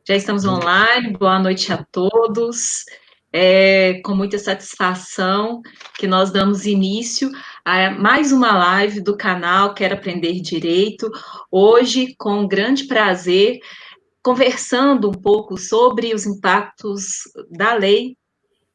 Já estamos online, boa noite a todos. Com muita satisfação que nós damos início a mais uma live do canal Quero Aprender Direito. Hoje, com grande prazer, conversando um pouco sobre os impactos da lei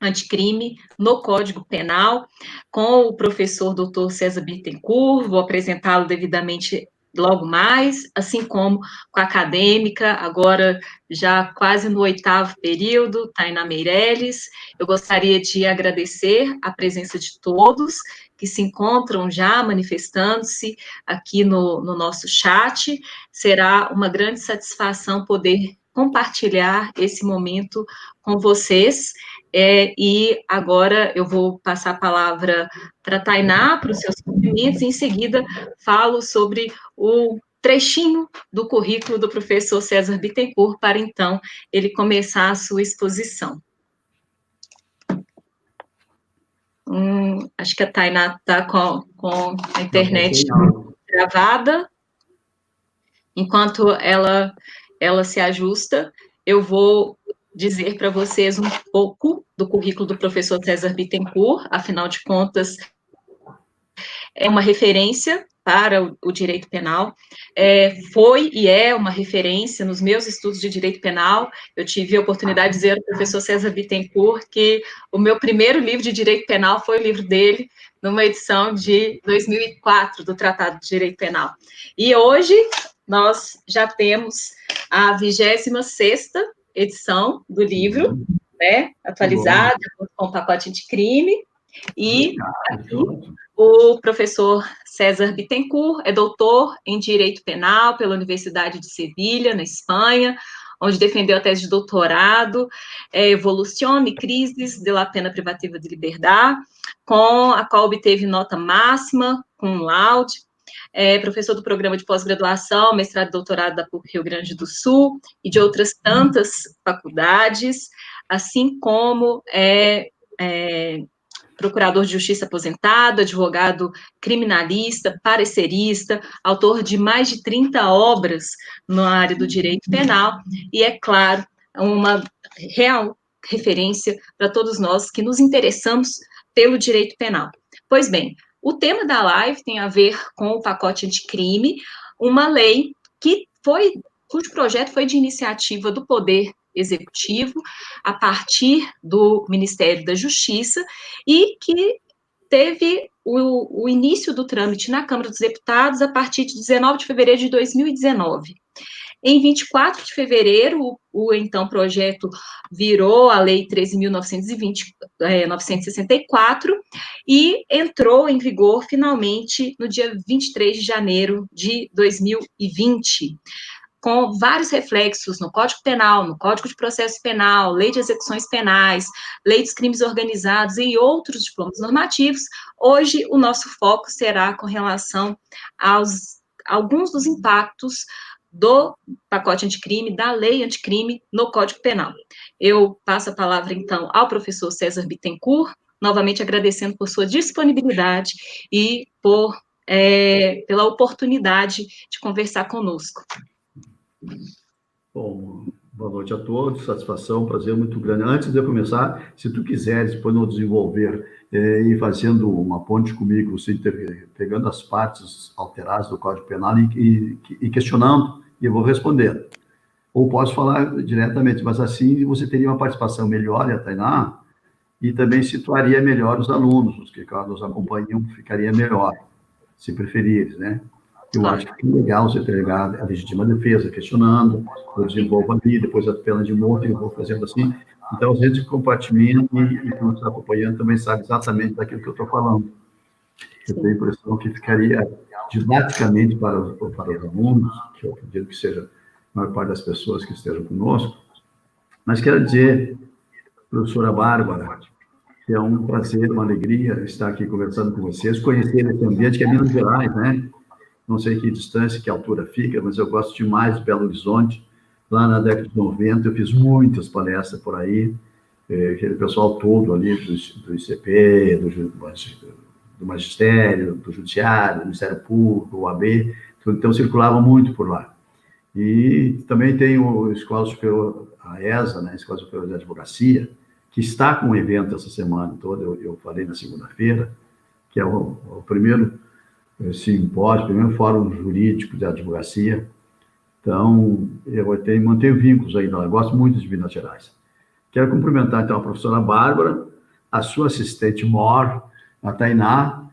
anticrime no Código Penal, com o professor Dr. César Bittencourt. Vou apresentá-lo devidamente logo mais, assim como com a acadêmica, agora já quase no 8º período, Tainá Meirelles. Eu gostaria de agradecer a presença de todos que se encontram já manifestando-se aqui no nosso chat. Será uma grande satisfação poder compartilhar esse momento com vocês. E agora eu vou passar a palavra para a Tainá, para os seus cumprimentos, e em seguida falo sobre o trechinho do currículo do professor César Bittencourt, para então ele começar a sua exposição. Acho que a Tainá está com a internet gravada. Enquanto ela se ajusta, eu vou dizer para vocês um pouco do currículo do professor César Bittencourt. Afinal de contas, é uma referência para o direito penal, foi e é uma referência nos meus estudos de direito penal. Eu tive a oportunidade de dizer ao professor César Bittencourt que o meu primeiro livro de direito penal foi o livro dele, numa edição de 2004 do Tratado de Direito Penal. E hoje nós já temos a 26ª edição do livro, né, atualizada com o pacote anticrime, e aqui o professor César Bittencourt é doutor em Direito Penal pela Universidade de Sevilha, na Espanha, onde defendeu a tese de doutorado, Evolution e Crises de la Pena Privativa de Liberdade, com a qual obteve nota máxima, cum laude. Professor do programa de pós-graduação, mestrado e doutorado da PUC Rio Grande do Sul e de outras tantas faculdades, assim como procurador de justiça aposentado, advogado criminalista, parecerista, autor de mais de 30 obras na área do direito penal, e, é claro, uma real referência para todos nós que nos interessamos pelo direito penal. Pois bem, o tema da live tem a ver com o pacote anticrime, uma lei cujo projeto foi de iniciativa do Poder Executivo, a partir do Ministério da Justiça, e que teve o início do trâmite na Câmara dos Deputados a partir de 19 de fevereiro de 2019. Em 24 de fevereiro, o então projeto virou a Lei 13.964 e entrou em vigor finalmente no dia 23 de janeiro de 2020. Com vários reflexos no Código Penal, no Código de Processo Penal, Lei de Execuções Penais, Lei dos Crimes Organizados e outros diplomas normativos. Hoje, o nosso foco será com relação aos alguns dos impactos do pacote anticrime, da lei anticrime no Código Penal. Eu passo a palavra, então, ao professor César Bittencourt, novamente agradecendo por sua disponibilidade e pela oportunidade de conversar conosco. Bom, boa noite a todos, satisfação, prazer muito grande. Antes de eu começar, se tu quiseres, depois eu desenvolver e fazendo uma ponte comigo, você pegando as partes alteradas do Código Penal e questionando, e eu vou responder. Ou posso falar diretamente, mas assim você teria uma participação melhor, a Tainá, e também situaria melhor os alunos, os que nos acompanham, ficaria melhor, se preferires, né? Eu acho que é legal você pegar a legítima defesa, questionando, eu desenvolvo ali, depois a pena de morte, eu vou fazendo assim. Então, a gente compartilha e quem está acompanhando também sabe exatamente daquilo que eu estou falando. Eu tenho a impressão que ficaria didaticamente para os alunos, que eu acredito que seja a maior parte das pessoas que estejam conosco. Mas quero dizer, professora Bárbara, que é um prazer, uma alegria estar aqui conversando com vocês, conhecer esse ambiente que é Minas Gerais, né? Não sei que distância, que altura fica, mas eu gosto demais de Belo Horizonte. Lá na década de 90, eu fiz muitas palestras por aí, aquele pessoal todo ali do ICP, do Magistério, do Judiciário, do Ministério Público, do OAB, então circulava muito por lá. E também tem a Escola Superior, a ESA, né, a Escola Superior de Advocacia, que está com um evento essa semana toda, eu falei na segunda-feira, que é o primeiro simpósio, o primeiro fórum jurídico de advocacia. Então, eu mantenho vínculos aí, eu gosto muito de Minas Gerais. Quero cumprimentar, então, a professora Bárbara, a sua assistente mor, a Tainá,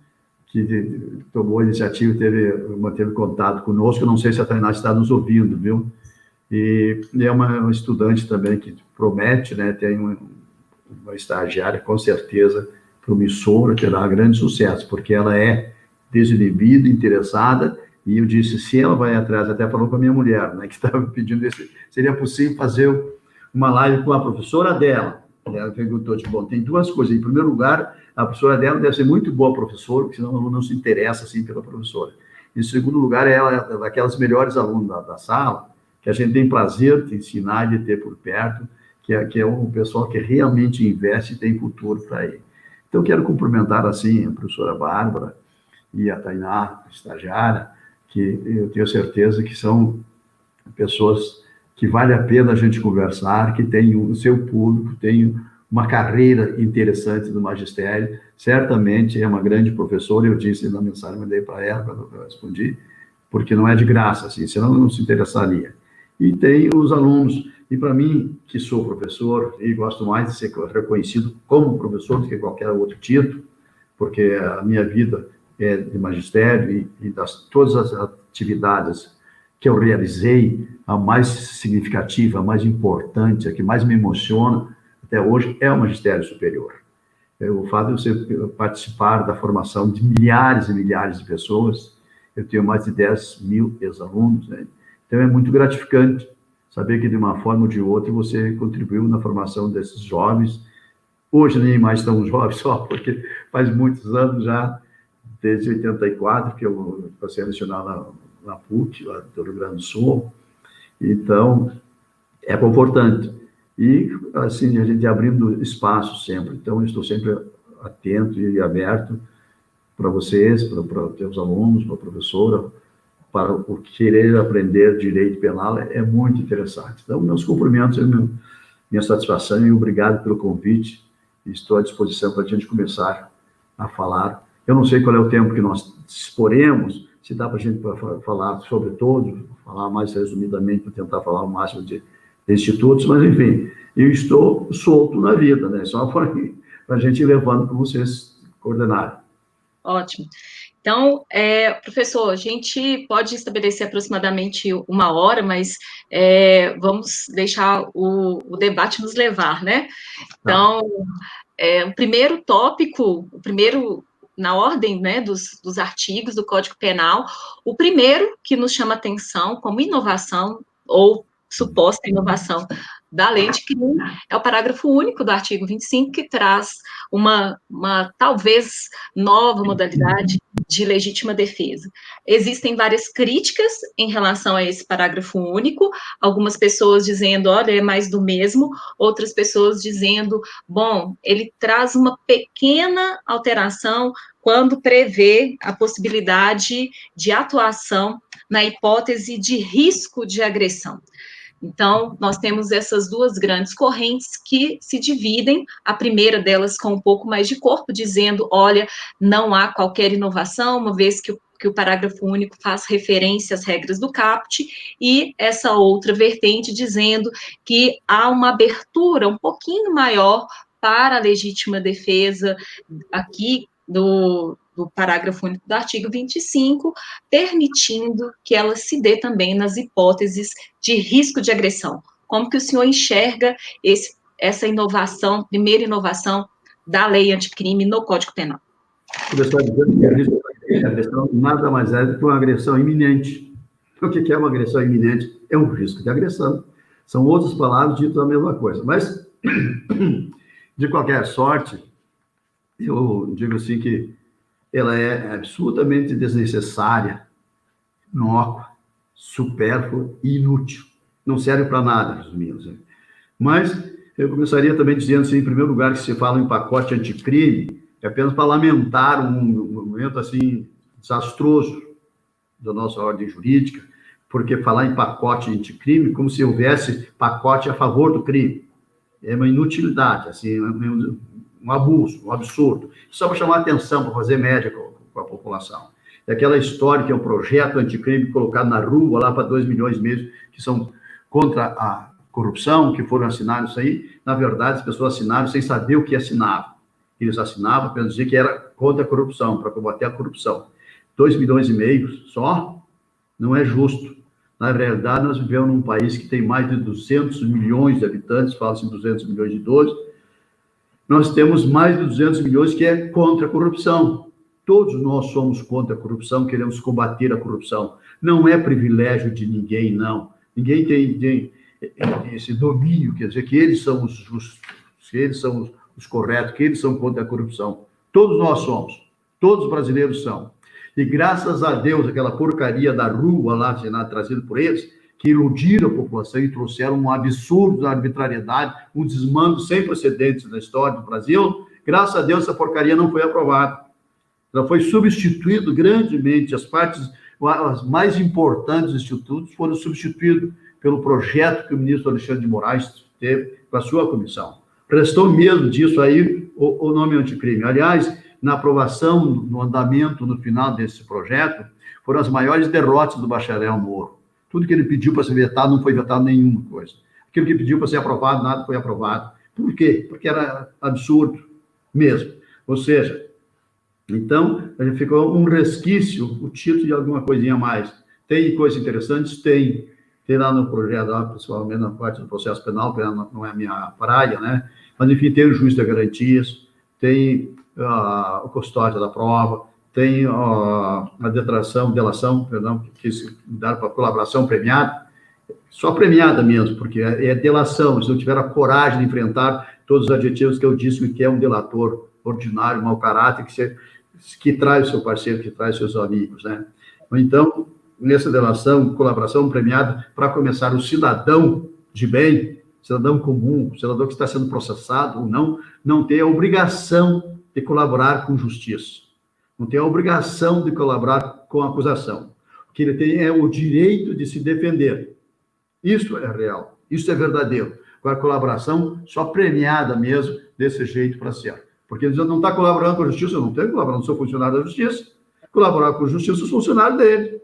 que tomou a iniciativa, manteve contato conosco. Eu não sei se a Tainá está nos ouvindo, viu? E é uma estudante também que promete, né? Tem uma estagiária, com certeza, promissora, terá grande sucesso, porque ela é desinibida, interessada, e eu disse, se ela vai atrás, até falou com a minha mulher, né, que estava pedindo isso, seria possível fazer uma live com a professora dela. Ela perguntou, tipo, bom, tem duas coisas. Em primeiro lugar, a professora dela deve ser muito boa professora, porque senão o aluno não se interessa, assim, pela professora. Em segundo lugar, ela é daquelas melhores alunas da sala, que a gente tem prazer de ensinar e de ter por perto, que é um pessoal que realmente investe e tem futuro para ele. Então, quero cumprimentar, assim, a professora Bárbara e a Tainá, estagiária, que eu tenho certeza que são pessoas que vale a pena a gente conversar, que tem o seu público, tem uma carreira interessante no magistério, certamente é uma grande professora, eu disse na mensagem, mandei para ela, quando eu respondi, porque não é de graça, assim, senão eu não se interessaria. E tem os alunos, e para mim, que sou professor, e gosto mais de ser reconhecido como professor do que qualquer outro título, porque a minha vida é de magistério e todas as atividades que eu realizei, a mais significativa, a mais importante, a que mais me emociona até hoje é o magistério superior. O fato de você participar da formação de milhares e milhares de pessoas, eu tenho mais de 10 mil ex-alunos, né? Então é muito gratificante saber que de uma forma ou de outra você contribuiu na formação desses jovens. Hoje nem mais tão jovens só, porque faz muitos anos já, desde 84, que eu passei a lecionar na PUC, lá do Rio Grande do Sul. Então, é confortante. E, assim, a gente abrindo espaço sempre. Então, eu estou sempre atento e aberto para vocês, para os teus alunos, para a professora, para o querer aprender direito penal, é muito interessante. Então, meus cumprimentos, minha satisfação e obrigado pelo convite. Estou à disposição para a gente começar a falar. Eu não sei qual é o tempo que nós disporemos, se dá para a gente falar sobre todos, falar mais resumidamente, para tentar falar o máximo de institutos, mas, enfim, eu estou solto na vida, né? Só para a gente ir levando para vocês coordenarem. Ótimo. Então, professor, a gente pode estabelecer aproximadamente 1 hora, mas vamos deixar o debate nos levar, né? Então, o primeiro tópico, na ordem, né, dos artigos do Código Penal, o primeiro que nos chama atenção como inovação ou suposta inovação da lei de crime é o parágrafo único do artigo 25, que traz uma talvez nova modalidade de legítima defesa. Existem várias críticas em relação a esse parágrafo único, algumas pessoas dizendo, olha, é mais do mesmo, outras pessoas dizendo, bom, ele traz uma pequena alteração quando prevê a possibilidade de atuação na hipótese de risco de agressão. Então, nós temos essas duas grandes correntes que se dividem, a primeira delas com um pouco mais de corpo, dizendo, olha, não há qualquer inovação, uma vez que o parágrafo único faz referência às regras do CAPT, e essa outra vertente dizendo que há uma abertura um pouquinho maior para a legítima defesa aqui do parágrafo único do artigo 25, permitindo que ela se dê também nas hipóteses de risco de agressão. Como que o senhor enxerga essa inovação, primeira inovação da lei anticrime no Código Penal? Começou dizendo que o risco de agressão nada mais é do que uma agressão iminente. O que é uma agressão iminente? É um risco de agressão. São outras palavras ditas a mesma coisa. Mas, de qualquer sorte, eu digo assim que ela é absolutamente desnecessária, inócua, supérflua e inútil. Não serve para nada, resumindo. Mas eu começaria também dizendo, assim, em primeiro lugar, que se fala em pacote anticrime, é apenas para lamentar um momento assim desastroso da nossa ordem jurídica, porque falar em pacote anticrime como se houvesse pacote a favor do crime. É uma inutilidade, assim, um abuso, um absurdo. Só para chamar a atenção, para fazer média com a população. É aquela história que é um projeto anticrime colocado na rua lá para 2 milhões mesmo, que são contra a corrupção, que foram assinados isso aí. Na verdade, as pessoas assinaram sem saber o que assinavam. Eles assinavam para dizer que era contra a corrupção, para combater a corrupção. 2 milhões e meio só não é justo. Na realidade, nós vivemos num país que tem mais de 200 milhões de habitantes, fala-se em 200 milhões de idosos. Nós temos mais de 200 milhões que é contra a corrupção. Todos nós somos contra a corrupção, queremos combater a corrupção. Não é privilégio de ninguém, não. Ninguém tem esse domínio, quer dizer, que eles são os justos, que eles são os corretos, que eles são contra a corrupção. Todos nós somos. Todos os brasileiros são. E graças a Deus, aquela porcaria da rua lá, trazida por eles, que iludiram a população e trouxeram um absurdo, uma arbitrariedade, um desmando sem precedentes na história do Brasil, graças a Deus essa porcaria não foi aprovada. Ela foi substituída grandemente, as partes as mais importantes institutos foram substituídos pelo projeto que o ministro Alexandre de Moraes teve com a sua comissão. Restou mesmo disso aí o nome anticrime. Aliás, na aprovação, no andamento, no final desse projeto, foram as maiores derrotas do bacharel Moro. Tudo que ele pediu para ser vetado, não foi vetado nenhuma coisa. Aquilo que pediu para ser aprovado, nada foi aprovado. Por quê? Porque era absurdo mesmo. Ou seja, então, a gente ficou um resquício, o título de alguma coisinha a mais. Tem coisas interessantes? Tem. Tem lá no projeto, lá, principalmente na parte do processo penal, que não é a minha praia, né? Mas, enfim, tem o juiz de garantias, tem o custódia da prova, tem a delação, que se dá para colaboração premiada, só premiada mesmo, porque é delação, se não tiver a coragem de enfrentar todos os adjetivos que eu disse que é um delator ordinário, mau caráter, que traz o seu parceiro, que traz seus amigos, né? Então, nessa delação, colaboração premiada, para começar, o cidadão de bem, cidadão comum, cidadão que está sendo processado ou não tem a obrigação de colaborar com justiça, não tem a obrigação de colaborar com a acusação. O que ele tem é o direito de se defender. Isso é real, isso é verdadeiro. Com a colaboração só premiada mesmo, desse jeito para ser. Porque ele não está colaborando com a justiça, eu não tenho colaborando, sou funcionário da justiça. Colaborar com a justiça, eu sou funcionário dele.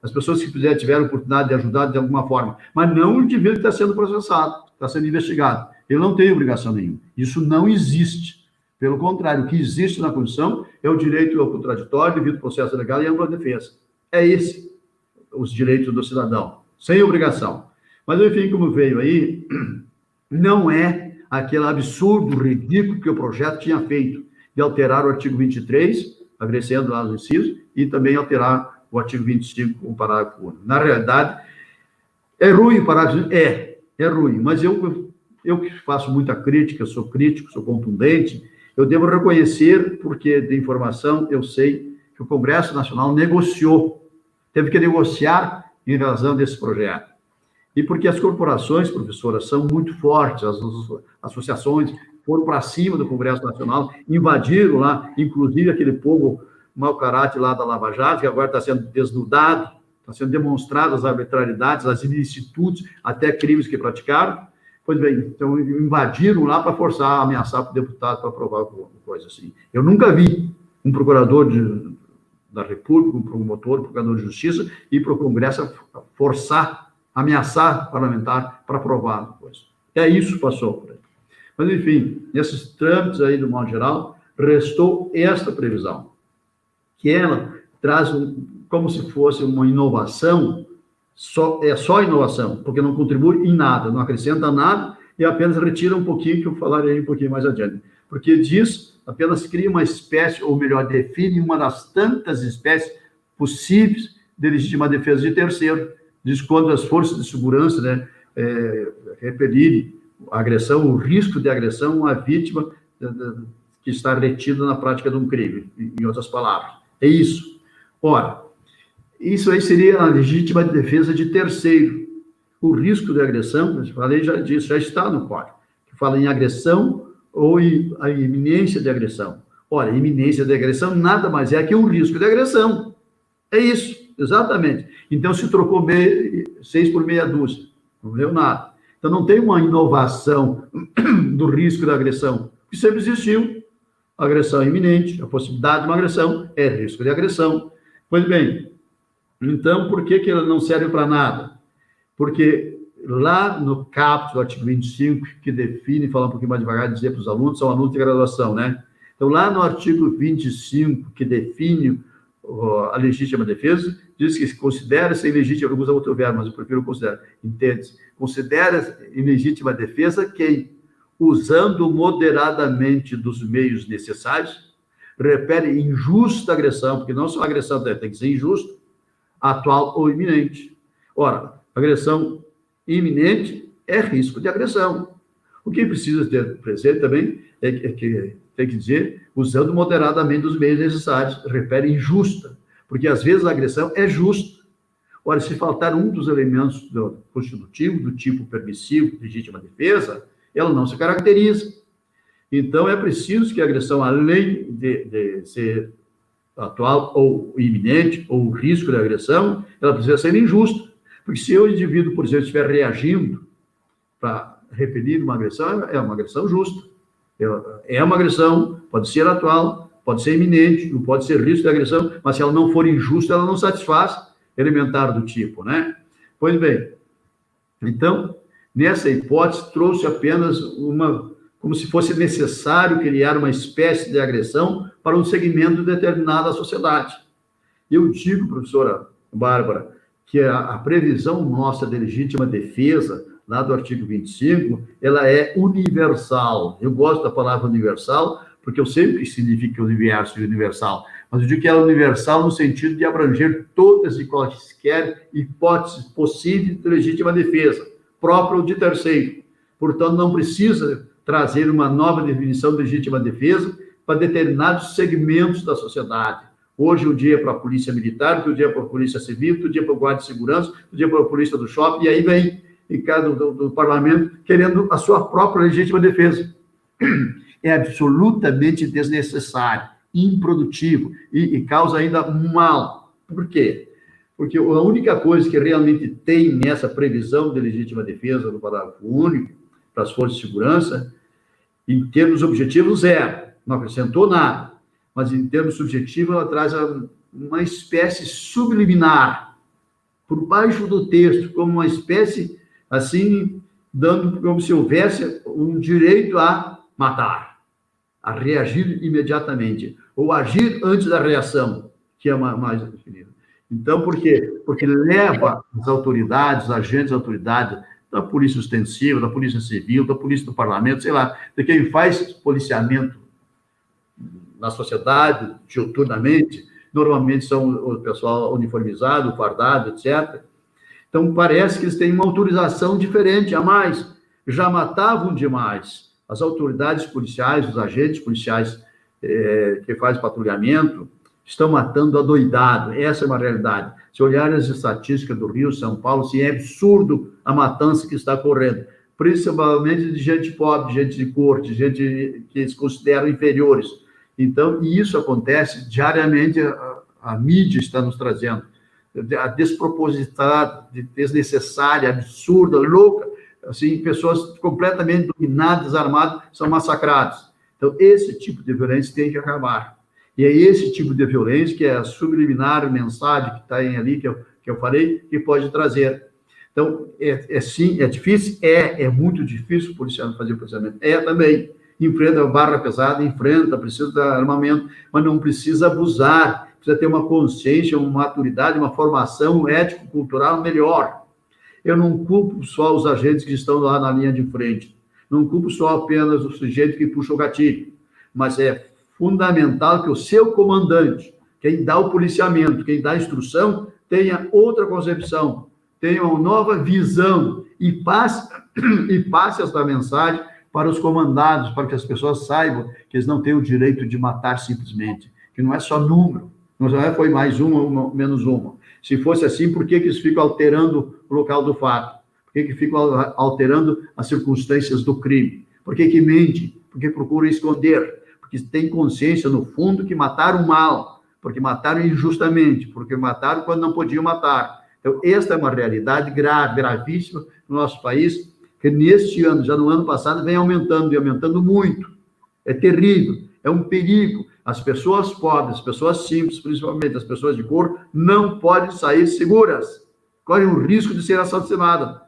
As pessoas que tiveram a oportunidade de ajudar de alguma forma, mas não o indivíduo que está sendo processado, está sendo investigado. Ele não tem obrigação nenhuma. Isso não existe. Pelo contrário, o que existe na Constituição é o direito ao contraditório, devido processo legal e ampla defesa. É esse os direitos do cidadão, sem obrigação. Mas, enfim, como veio aí, não é aquele absurdo, ridículo que o projeto tinha feito, de alterar o artigo 23, acrescendo lá os incisos, e também alterar o artigo 25, o parágrafo único. Na realidade, é ruim o parágrafo, é ruim, mas eu que faço muita crítica, sou crítico, sou contundente, eu devo reconhecer, porque de informação eu sei que o Congresso Nacional negociou, teve que negociar em razão desse projeto. E porque as corporações, professoras, são muito fortes, as associações foram para cima do Congresso Nacional, invadiram lá, inclusive aquele povo mau caráter lá da Lava Jato, que agora está sendo desnudado, está sendo demonstradas as arbitrariedades, as ilicitudes, até crimes que praticaram. Pois bem, então invadiram lá para forçar, ameaçar o deputado para aprovar alguma coisa assim. Eu nunca vi um procurador da República, um promotor, um procurador de justiça, ir para o Congresso forçar, ameaçar parlamentar para aprovar a coisa. É isso que passou por aí. Mas, enfim, nesses trâmites aí, do modo geral, restou esta previsão, que ela traz como se fosse uma inovação, só inovação, porque não contribui em nada, não acrescenta nada e apenas retira um pouquinho, que eu falarei um pouquinho mais adiante. Porque diz, apenas cria uma espécie, ou melhor, define uma das tantas espécies possíveis de legítima defesa de terceiro. Diz quando as forças de segurança, né, repetirem a agressão, o risco de agressão à vítima que está retida na prática de um crime, em outras palavras. É isso. Ora, isso aí seria a legítima defesa de terceiro. O risco de agressão, eu falei já disso, já está no código, que fala em agressão ou a iminência de agressão. Ora, iminência de agressão nada mais é que um risco de agressão. É isso. exatamente. Então, se trocou 6 por meia dúzia, não deu nada. Então, não tem uma inovação do risco da agressão, que sempre existiu. Agressão iminente, a possibilidade de uma agressão é risco de agressão. Pois bem, então, por que ela não serve para nada? Porque lá no caput do artigo 25, que define, falar um pouquinho mais devagar, dizer para os alunos, são alunos de graduação, né? Então, lá no artigo 25, que define a legítima defesa, diz que considera-se ilegítima, eu uso outro verbo, mas eu prefiro considerar, entende? Considera ilegítima defesa quem, usando moderadamente dos meios necessários, repele injusta agressão, porque não só agressão tem que ser injusto, atual ou iminente. Ora, agressão iminente é risco de agressão. O que precisa ter presente também é que tem que dizer, usando moderadamente os meios necessários, repele injusta, porque às vezes a agressão é justa. Ora, se faltar um dos elementos do constitutivo, do tipo permissivo, legítima defesa, ela não se caracteriza. Então, é preciso que a agressão, além de ser atual ou iminente, ou o risco de agressão, ela precisa ser injusta. Porque se o indivíduo, por exemplo, estiver reagindo para repelir uma agressão, é uma agressão justa. É uma agressão, pode ser atual, pode ser iminente, não pode ser risco de agressão, mas se ela não for injusta, ela não satisfaz elementar do tipo, né? Pois bem, então, nessa hipótese, trouxe apenas como se fosse necessário criar uma espécie de agressão para um segmento determinado da sociedade. Eu digo, professora Bárbara, que a previsão nossa de legítima defesa, lá do artigo 25, ela é universal. Eu gosto da palavra universal, porque eu sei o que significa universo e universal, mas eu digo que ela é universal no sentido de abranger todas e quaisquer hipóteses possíveis de legítima defesa, própria ou de terceiro. Portanto, não precisa trazer uma nova definição de legítima defesa para determinados segmentos da sociedade. Hoje, o dia é para a polícia militar, outro dia é para a polícia civil, outro dia é para o guarda de segurança, outro dia é para a polícia do shopping, e aí vem em cada do parlamento querendo a sua própria legítima defesa. É absolutamente desnecessário, improdutivo e causa ainda mal. Por quê? Porque a única coisa que realmente tem nessa previsão de legítima defesa, no parágrafo único, para as forças de segurança, em termos objetivos, zero. Não acrescentou nada. Mas, em termos subjetivos, ela traz uma espécie subliminar, por baixo do texto, como uma espécie, assim, dando como se houvesse um direito a matar, a reagir imediatamente, ou agir antes da reação, que é mais definida. Então, por quê? Porque leva as autoridades, os agentes da autoridade, da polícia ostensiva, da polícia civil, da polícia do parlamento, sei lá, de quem faz policiamento na sociedade, diuturnamente, normalmente são o pessoal uniformizado, fardado, etc. Então, parece que eles têm uma autorização diferente a mais, já matavam demais. As autoridades policiais, os agentes policiais que fazem patrulhamento, estão matando adoidado. Essa é uma realidade. Se olhar as estatísticas do Rio, São Paulo, sim, é absurdo a matança que está ocorrendo, principalmente de gente pobre, de gente de cor, de gente que eles consideram inferiores. Então, e isso acontece diariamente, a mídia está nos trazendo. A despropositada, desnecessária, absurda, louca, assim, pessoas completamente dominadas, desarmadas, são massacradas. Então, esse tipo de violência tem que acabar. E é esse tipo de violência, que é a subliminar mensagem que está ali, que eu falei, que pode trazer. Então, sim, é difícil? É muito difícil o policial fazer o policiamento. É também. Enfrenta a barra pesada, precisa de armamento, mas não precisa abusar, precisa ter uma consciência, uma maturidade, uma formação ético-cultural melhor. Eu não culpo só os agentes que estão lá na linha de frente, não culpo só apenas o sujeito que puxa o gatilho, mas é fundamental que o seu comandante, quem dá o policiamento, quem dá a instrução, tenha outra concepção, tenha uma nova visão e passe essa mensagem para os comandados, para que as pessoas saibam que eles não têm o direito de matar simplesmente, que não é só número, não foi mais uma, menos uma. Se fosse assim, por que eles ficam alterando o local do fato? Por que ficam alterando as circunstâncias do crime? Por que mentem? Por que procuram esconder? Porque tem consciência, no fundo, que mataram mal, porque mataram injustamente, porque mataram quando não podiam matar. Então, esta é uma realidade grave, gravíssima no nosso país, que neste ano, já no ano passado, vem aumentando, e aumentando muito. É terrível, é um perigo. As pessoas pobres, as pessoas simples, principalmente as pessoas de cor, não podem sair seguras. Correm o risco de ser assassinadas.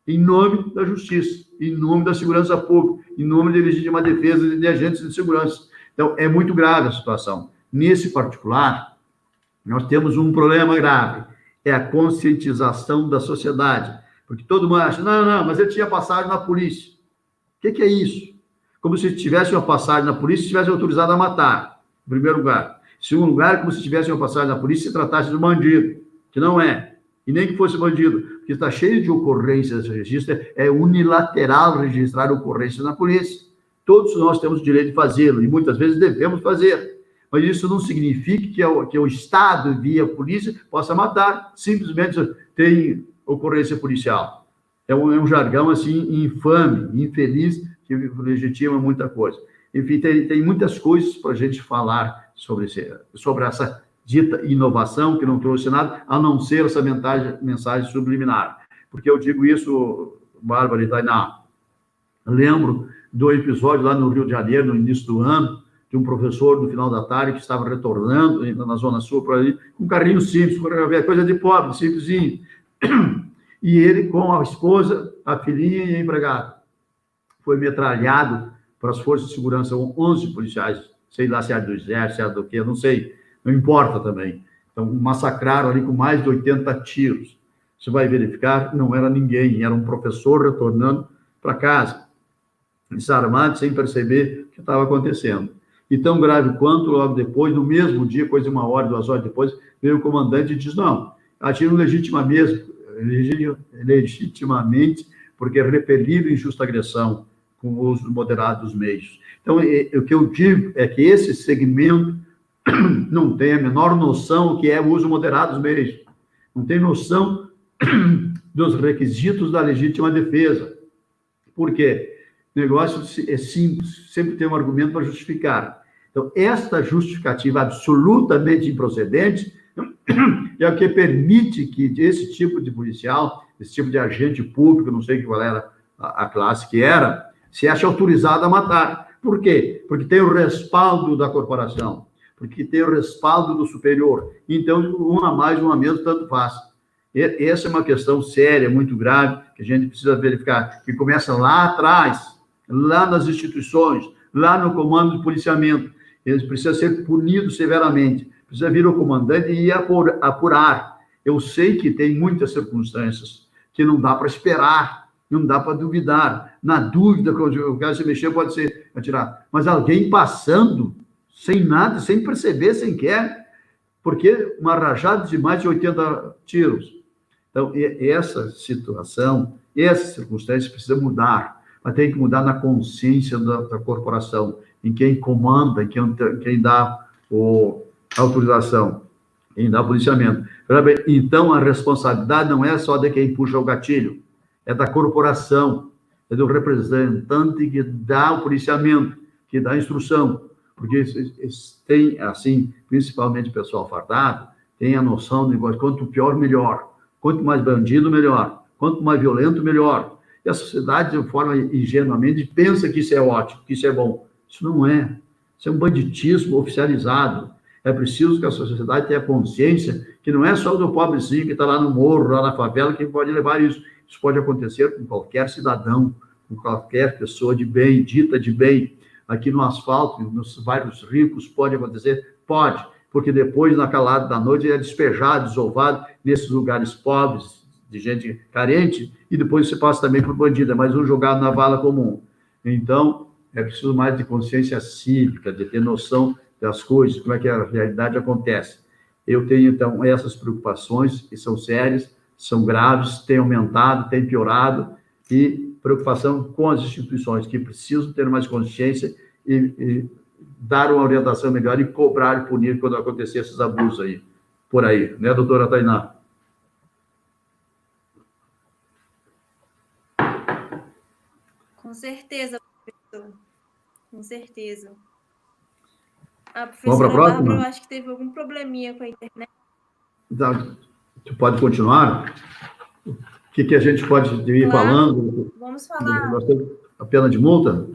Em nome da justiça, em nome da segurança pública, em nome da legítima defesa de agentes de segurança. Então, é muito grave a situação. Nesse particular, nós temos um problema grave, é a conscientização da sociedade. Porque todo mundo acha, não, mas ele tinha passagem na polícia. O que é isso? Como se tivesse uma passagem na polícia e estivesse autorizado a matar, em primeiro lugar. Em segundo lugar, como se tivesse uma passagem na polícia e se tratasse de um bandido, que não é. E nem que fosse bandido, porque está cheio de ocorrências, registro, é unilateral registrar ocorrências na polícia. Todos nós temos o direito de fazê-lo, e muitas vezes devemos fazer. Mas isso não significa que o Estado, via polícia, possa matar. Simplesmente tem ocorrência policial. É um jargão, assim, infame, infeliz, que legitima muita coisa. Enfim, tem muitas coisas para a gente falar sobre essa dita inovação, que não trouxe nada, a não ser essa mensagem subliminar. Porque eu digo isso, Bárbara e Tainá, lembro do episódio lá no Rio de Janeiro, no início do ano, de um professor no final da tarde que estava retornando na Zona Sul, por ali, com um carrinho simples, coisa de pobre, simplesinho. E ele, com a esposa, a filhinha e a empregada, foi metralhado para as forças de segurança, 11 policiais, sei lá se era do exército, se era do quê, não sei, não importa também. Então, massacraram ali com mais de 80 tiros. Você vai verificar, não era ninguém, era um professor retornando para casa, desarmado, sem perceber o que estava acontecendo. E tão grave quanto, logo depois, no mesmo dia, coisa de 1 hora, 2 horas depois, veio o comandante e disse, não, atiram legitimamente, porque repeliram injusta agressão com o uso moderado dos meios. Então, o que eu digo é que esse segmento não tem a menor noção do que é o uso moderado dos meios, não tem noção dos requisitos da legítima defesa. Por quê? O negócio é simples, sempre tem um argumento para justificar. Então, esta justificativa absolutamente improcedente é o que permite que esse tipo de policial, esse tipo de agente público, não sei qual era a classe que era, se ache autorizado a matar. Por quê? Porque tem o respaldo da corporação, porque tem o respaldo do superior. Então, um a mais, um a menos, tanto faz. Essa é uma questão séria, muito grave, que a gente precisa verificar, que começa lá atrás, lá nas instituições, lá no comando de policiamento. Eles precisam ser punidos severamente. Precisa vir o comandante e apurar. Eu sei que tem muitas circunstâncias que não dá para esperar, não dá para duvidar. Na dúvida, o cara se mexer, pode ser atirar. Mas alguém passando, sem nada, sem perceber, sem querer, porque uma rajada de mais de 80 tiros. Então, essa situação, essa circunstância precisa mudar, mas tem que mudar na consciência da corporação, em quem comanda, em quem dá a autorização, quem dá o policiamento. Então, a responsabilidade não é só de quem puxa o gatilho, é da corporação, é do representante que dá o policiamento, que dá a instrução, porque tem, assim, principalmente o pessoal fardado, tem a noção do negócio, quanto pior, melhor. Quanto mais bandido, melhor. Quanto mais violento, melhor. E a sociedade, de forma ingenuamente, pensa que isso é ótimo, que isso é bom. Isso não é. Isso é um banditismo oficializado. É preciso que a sociedade tenha consciência que não é só do pobrezinho que está lá no morro, lá na favela, que pode levar isso. Isso pode acontecer com qualquer cidadão, com qualquer pessoa de bem, dita de bem. Aqui no asfalto, nos bairros ricos, pode acontecer? Pode. Porque depois, na calada da noite, ele é despejado, desovado nesses lugares pobres, de gente carente, e depois você passa também por bandido, é mais um jogado na vala comum. Então, é preciso mais de consciência cívica, de ter noção das coisas, como é que a realidade acontece. Eu tenho, então, essas preocupações, que são sérias, são graves, têm aumentado, têm piorado, e preocupação com as instituições, que precisam ter mais consciência e dar uma orientação melhor e cobrar e punir quando acontecer esses abusos aí, por aí, né, doutora Tainá? Com certeza, professor. Com certeza. A Vamos para a professora Bárbara, eu próxima? acho que teve algum probleminha com a internet. Então, tu pode continuar? O que a gente pode ir Claro, falando? vamos falar. A pena de multa?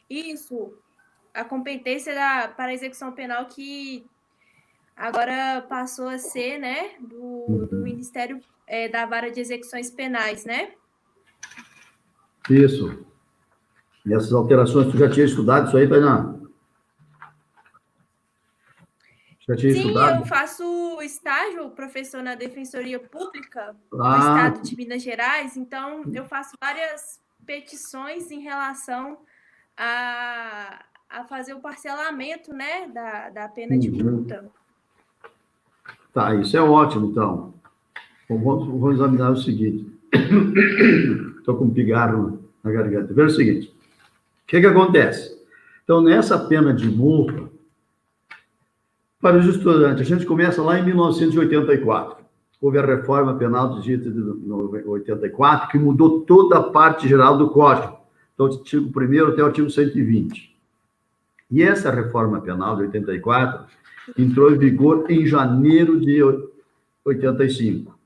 Isso, a competência para a execução penal que agora passou a ser, né, do Ministério da Vara de Execuções Penais, né? Isso. E essas alterações, tu já tinha estudado isso aí, Tainá? Já tinha Sim, estudado? eu faço estágio, professor, na Defensoria Pública do Ah, Estado de Minas Gerais, então eu faço várias petições em relação a fazer o parcelamento, né, da pena de multa. tá, isso é ótimo, então. Vamos examinar o seguinte. Estou com um pigarro na garganta. Veja o seguinte. O que acontece? Então, nessa pena de multa, para os estudantes, a gente começa lá em 1984. Houve a reforma penal de 84, que mudou toda a parte geral do Código. Então, do artigo 1º até o artigo 120. E essa reforma penal de 84 entrou em vigor em janeiro de 85.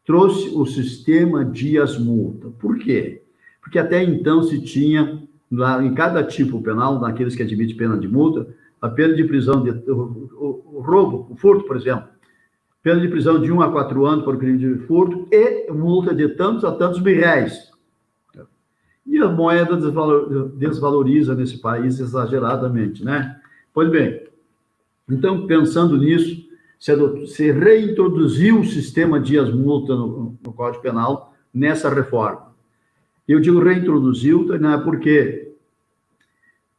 Trouxe o sistema dias-multa. Por quê? Porque até então se tinha, lá, em cada tipo penal, naqueles que admitem pena de multa, a pena de prisão, o roubo, o furto, por exemplo, pena de prisão de 1 a 4 anos por crime de furto e multa de tantos a tantos mil reais. E a moeda desvaloriza nesse país exageradamente, né? Pois bem, então, pensando nisso, se reintroduziu o sistema dias-multa no Código Penal nessa reforma. Eu digo reintroduziu, né, porque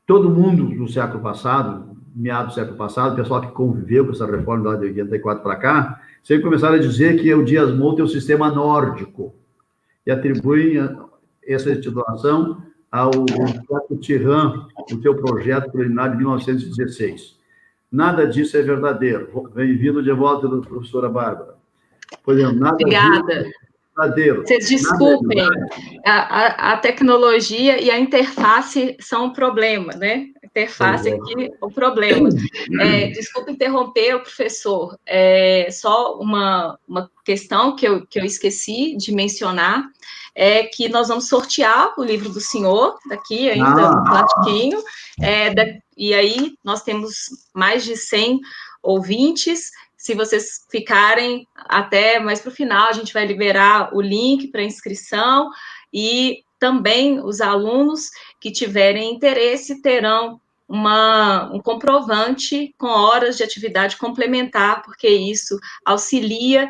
todo mundo no século passado, meados do século passado, o pessoal que conviveu com essa reforma de 84 para cá, sempre começaram a dizer que o dias-multa é o sistema nórdico e atribuem essa titulação ao Jacques Tirran, o seu projeto preliminar de 1916. Nada disso é verdadeiro. Bem-vindo de volta, professora Bárbara. Pois é, nada Obrigada. disso é verdadeiro. Vocês desculpem, a tecnologia e a interface são um problema, né? A interface aqui é o problema. Desculpa interromper o professor. Só uma questão que eu esqueci de mencionar é que nós vamos sortear o livro do senhor, daqui ainda, um plastiquinho, e aí nós temos mais de 100 ouvintes. Se vocês ficarem até mais para o final, a gente vai liberar o link para inscrição e também os alunos que tiverem interesse terão um comprovante com horas de atividade complementar, porque isso auxilia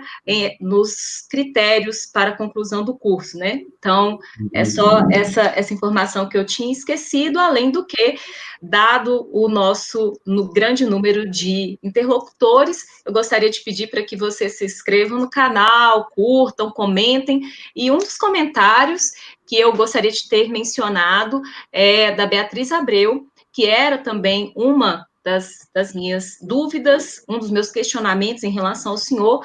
nos critérios para a conclusão do curso, né? Então, é só essa informação que eu tinha esquecido, além do que, dado o nosso grande número de interlocutores, eu gostaria de pedir para que vocês se inscrevam no canal, curtam, comentem, e um dos comentários que eu gostaria de ter mencionado é da Beatriz Abreu, que era também uma das minhas dúvidas, um dos meus questionamentos em relação ao senhor,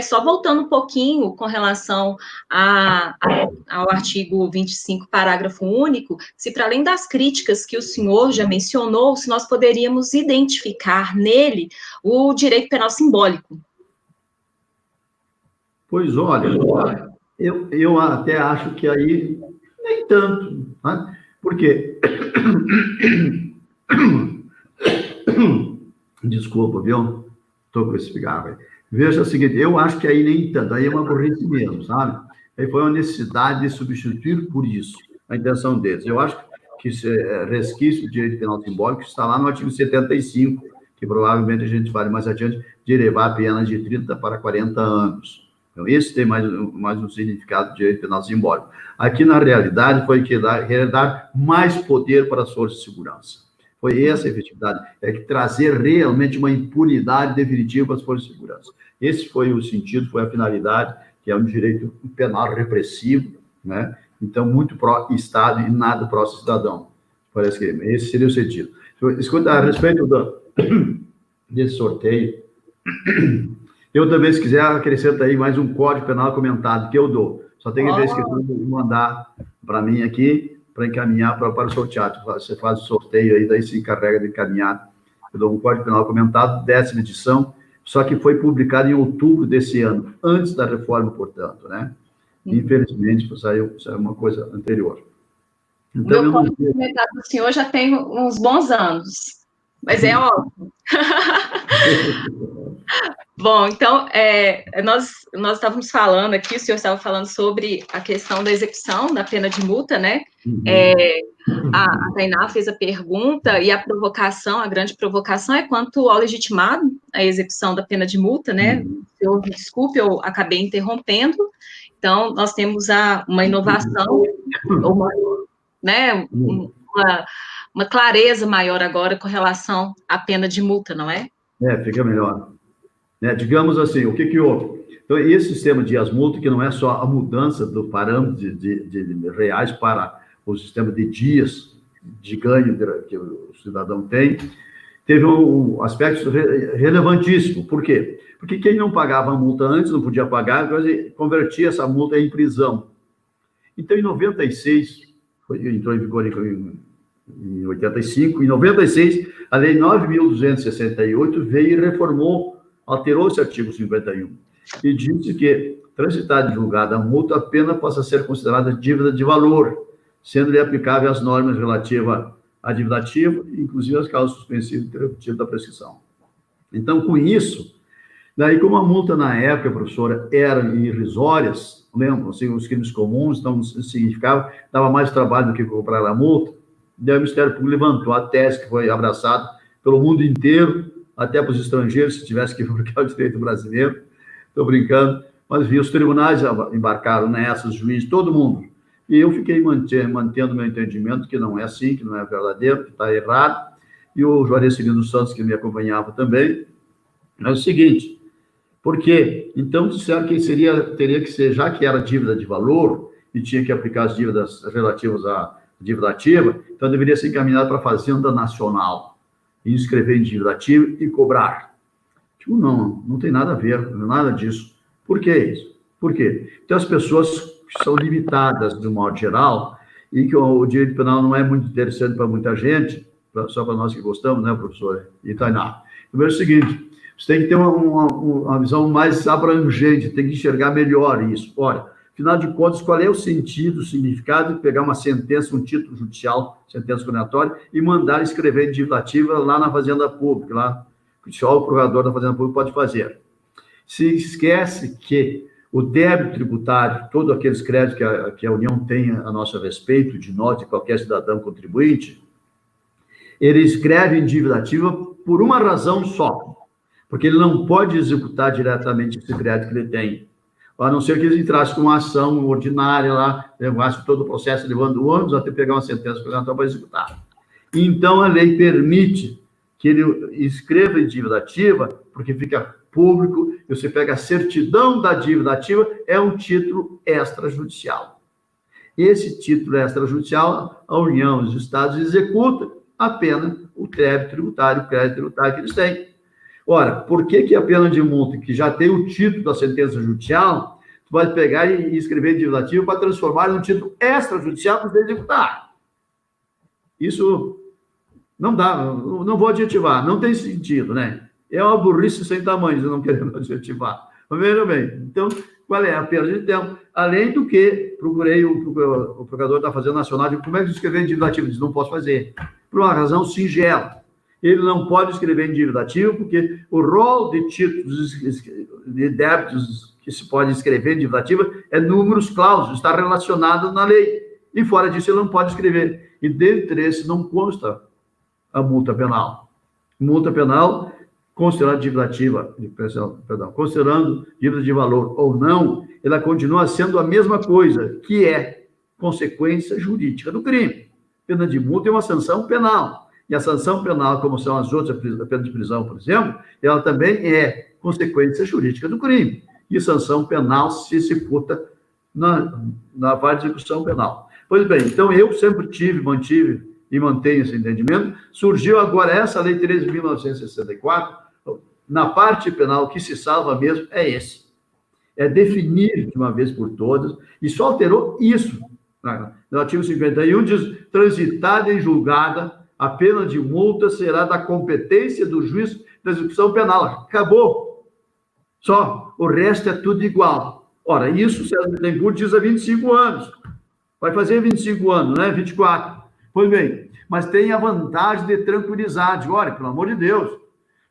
só voltando um pouquinho com relação ao artigo 25, parágrafo único, se para além das críticas que o senhor já mencionou, se nós poderíamos identificar nele o direito penal simbólico. Pois olha, eu até acho que aí nem tanto, né? Porque desculpa, viu? Estou com esse cigarro aí. Veja o seguinte, eu acho que aí nem tanto, aí é uma burrice mesmo, sabe? Aí foi uma necessidade de substituir por isso, a intenção deles. Eu acho que esse resquício do direito penal simbólico está lá no artigo 75, que provavelmente a gente vai mais adiante, de elevar a pena de 30 para 40 anos. Então, esse tem mais um significado de direito penal simbólico. Aqui, na realidade, foi que dar mais poder para as forças de segurança. Foi essa a efetividade, que trazer realmente uma impunidade definitiva para as forças de segurança. Esse foi o sentido, foi a finalidade, que é um direito penal repressivo, né? Então, muito pró-Estado e nada pró-cidadão. Parece que esse seria o sentido. Escuta, a respeito desse sorteio, eu também, se quiser, acrescento aí mais um código penal comentado que eu dou. Só tem que ver esquecido de mandar para mim aqui, para encaminhar para o seu teatro. Você faz o sorteio aí, daí se encarrega de encaminhar. Eu dou um Código Penal comentado, 10ª edição, só que foi publicado em outubro desse ano, antes da reforma, portanto, né? Infelizmente, saiu uma coisa anterior. Então, meu Código comentado do senhor já tem uns bons anos, mas é óbvio. Bom, então, nós estávamos falando aqui, o senhor estava falando sobre a questão da execução da pena de multa, né? A Tainá fez a pergunta e a provocação, a grande provocação é quanto ao legitimado a execução da pena de multa, né? Eu, desculpe, eu acabei interrompendo. Então, nós temos uma inovação, uma clareza maior agora com relação à pena de multa, não é? Fica melhor. Digamos assim, o que houve? Então, esse sistema de as-multas, que não é só a mudança do parâmetro de reais para o sistema de dias de ganho que o cidadão tem, teve um aspecto relevantíssimo. Por quê? Porque quem não pagava a multa antes, não podia pagar, convertia essa multa em prisão. Então, em 96, entrou em vigor em 85, em 96, a Lei 9.268 veio e reformou, alterou esse artigo 51, e disse que, transitada e julgada a multa, a pena possa ser considerada dívida de valor, sendo-lhe aplicável as normas relativas à dívida ativa, inclusive as causas suspensivas interruptivas da prescrição. Então, com isso, daí como a multa na época, professora, eram irrisórias, lembram, assim, os crimes comuns, então significava, dava mais trabalho do que comprar a multa, daí o Ministério Público levantou a tese que foi abraçada pelo mundo inteiro, até para os estrangeiros, se tivesse que aplicar o direito brasileiro, estou brincando, mas vi, os tribunais embarcaram nessa, os juízes, todo mundo. E eu fiquei mantendo meu entendimento que não é assim, que não é verdadeiro, que está errado. E o Juarez Cirino dos Santos, que me acompanhava também, é o seguinte, porque então disseram que teria que ser, já que era dívida de valor e tinha que aplicar as dívidas relativas à dívida ativa, então deveria ser encaminhado para a Fazenda Nacional, e inscrever em dívida ativa e cobrar. Tipo, não tem nada a ver, nada disso. Por que isso? Por quê? Então, as pessoas são limitadas, de um modo geral, e que o direito penal não é muito interessante para muita gente, só para nós que gostamos, né, professor Itainá? Então, é o seguinte, você tem que ter uma visão mais abrangente, tem que enxergar melhor isso. Olha, afinal de contas, qual é o sentido, o significado de pegar uma sentença, um título judicial, sentença condenatória, e mandar escrever em dívida ativa lá na Fazenda Pública, lá, que só o procurador da Fazenda Pública pode fazer. Se esquece que o débito tributário, todos aqueles créditos que a União tem a nosso respeito, de nós, de qualquer cidadão contribuinte, ele escreve em dívida ativa por uma razão só, porque ele não pode executar diretamente esse crédito que ele tem, a não ser que ele entrasse com uma ação ordinária lá, levasse todo o processo, levando anos até pegar uma sentença para executar. Então, a lei permite que ele escreva em dívida ativa, porque fica público, e você pega a certidão da dívida ativa, é um título extrajudicial. Esse título extrajudicial, a União e os Estados executam apenas o débito tributário, o crédito tributário que eles têm. Ora, por que a pena de multa, que já tem o título da sentença judicial, tu vai pegar e escrever em dívida ativa para transformar em um título extrajudicial para você executar? Isso não dá, não vou adjetivar, não tem sentido, né? É uma burrice sem tamanho, eu não querendo adjetivar. Mas veja bem, então, qual é a perda de tempo? Além do que, procurei o procurador da Fazenda Nacional, como é que escrever em dívida ativa? Ele disse, não posso fazer, por uma razão singela. Ele não pode escrever em dívida ativa, porque o rol de títulos de débitos que se pode escrever em dívida ativa é números clausos, está relacionado na lei. E fora disso, ele não pode escrever. E dentre esses não consta a multa penal. Multa penal, considerando dívida ativa, considerando dívida de valor ou não, ela continua sendo a mesma coisa, que é consequência jurídica do crime. Pena de multa é uma sanção penal. E a sanção penal, como são as outras, a pena de prisão, por exemplo, ela também é consequência jurídica do crime. E sanção penal se executa na vara de execução penal. Pois bem, então eu sempre mantive e mantenho esse entendimento. Surgiu agora essa Lei 13.964, na parte penal, o que se salva mesmo é esse. É definir de uma vez por todas, e só alterou isso. No artigo 51 diz: transitada em julgada, a pena de multa será da competência do juiz da execução penal. Acabou. Só. O resto é tudo igual. Ora, isso César Bittencourt diz há 25 anos. Vai fazer 25 anos, né? 24. Pois bem, mas tem a vantagem de tranquilizar. De, olha, pelo amor de Deus,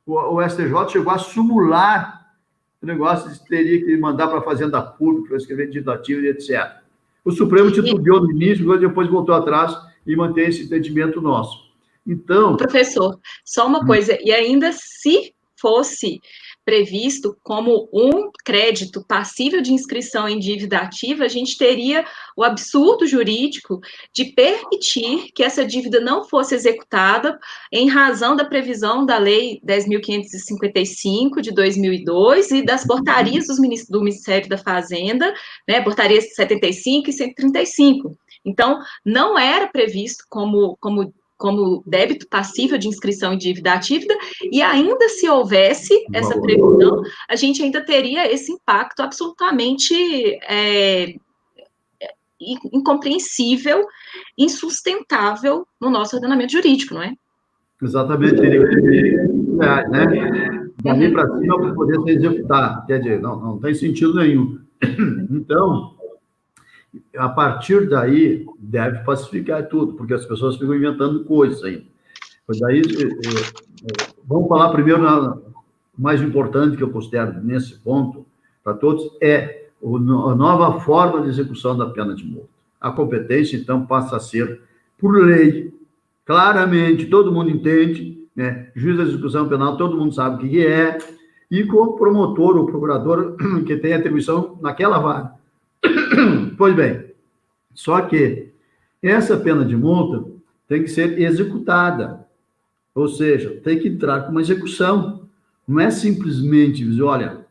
o STJ chegou a sumular o negócio de teria que mandar para a Fazenda Pública, para escrever legislativo e etc. O Supremo titubeou no início, depois voltou atrás e mantém esse entendimento nosso. Então... Professor, só uma coisa, e ainda se fosse previsto como um crédito passível de inscrição em dívida ativa, a gente teria o absurdo jurídico de permitir que essa dívida não fosse executada em razão da previsão da Lei 10.555 de 2002 e das portarias do Ministério da Fazenda, né, portarias 75 e 135. Então, não era previsto como débito passível de inscrição em dívida ativa, e ainda se houvesse essa previsão, a gente ainda teria esse impacto absolutamente incompreensível, insustentável no nosso ordenamento jurídico, não é? Exatamente, teria que ter, né? Dali para cima para poder ser executado. Quer dizer, não tem sentido nenhum. Então, a partir daí, deve pacificar tudo, porque as pessoas ficam inventando coisas aí. Pois daí, vamos falar primeiro, o mais importante que eu considero nesse ponto, para todos, é a nova forma de execução da pena de multa. A competência, então, passa a ser por lei, claramente, todo mundo entende, né? Juiz da execução penal, todo mundo sabe o que é, e com o promotor ou procurador que tem atribuição naquela vara. Pois bem, só que essa pena de multa tem que ser executada, ou seja, tem que entrar com uma execução. Não é simplesmente dizer, olha,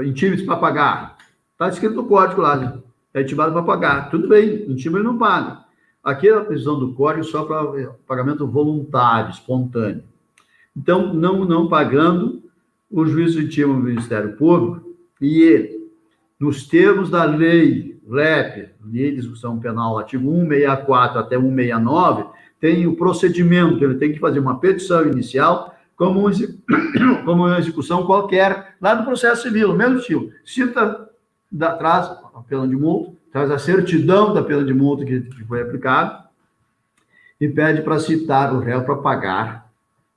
intime para pagar. Está escrito no código lá, é intimado para pagar. Tudo bem, intima ele não paga. Aqui é a previsão do código só para pagamento voluntário, espontâneo. Então, não pagando, o juiz intima o Ministério Público e ele, nos termos da lei LEP, Lei de Execução Penal, artigo 164 até 169, tem o procedimento, ele tem que fazer uma petição inicial como uma execução qualquer, lá do processo civil, o mesmo estilo. Cita, traz a pena de multa, traz a certidão da pena de multa que foi aplicada e pede para citar o réu para pagar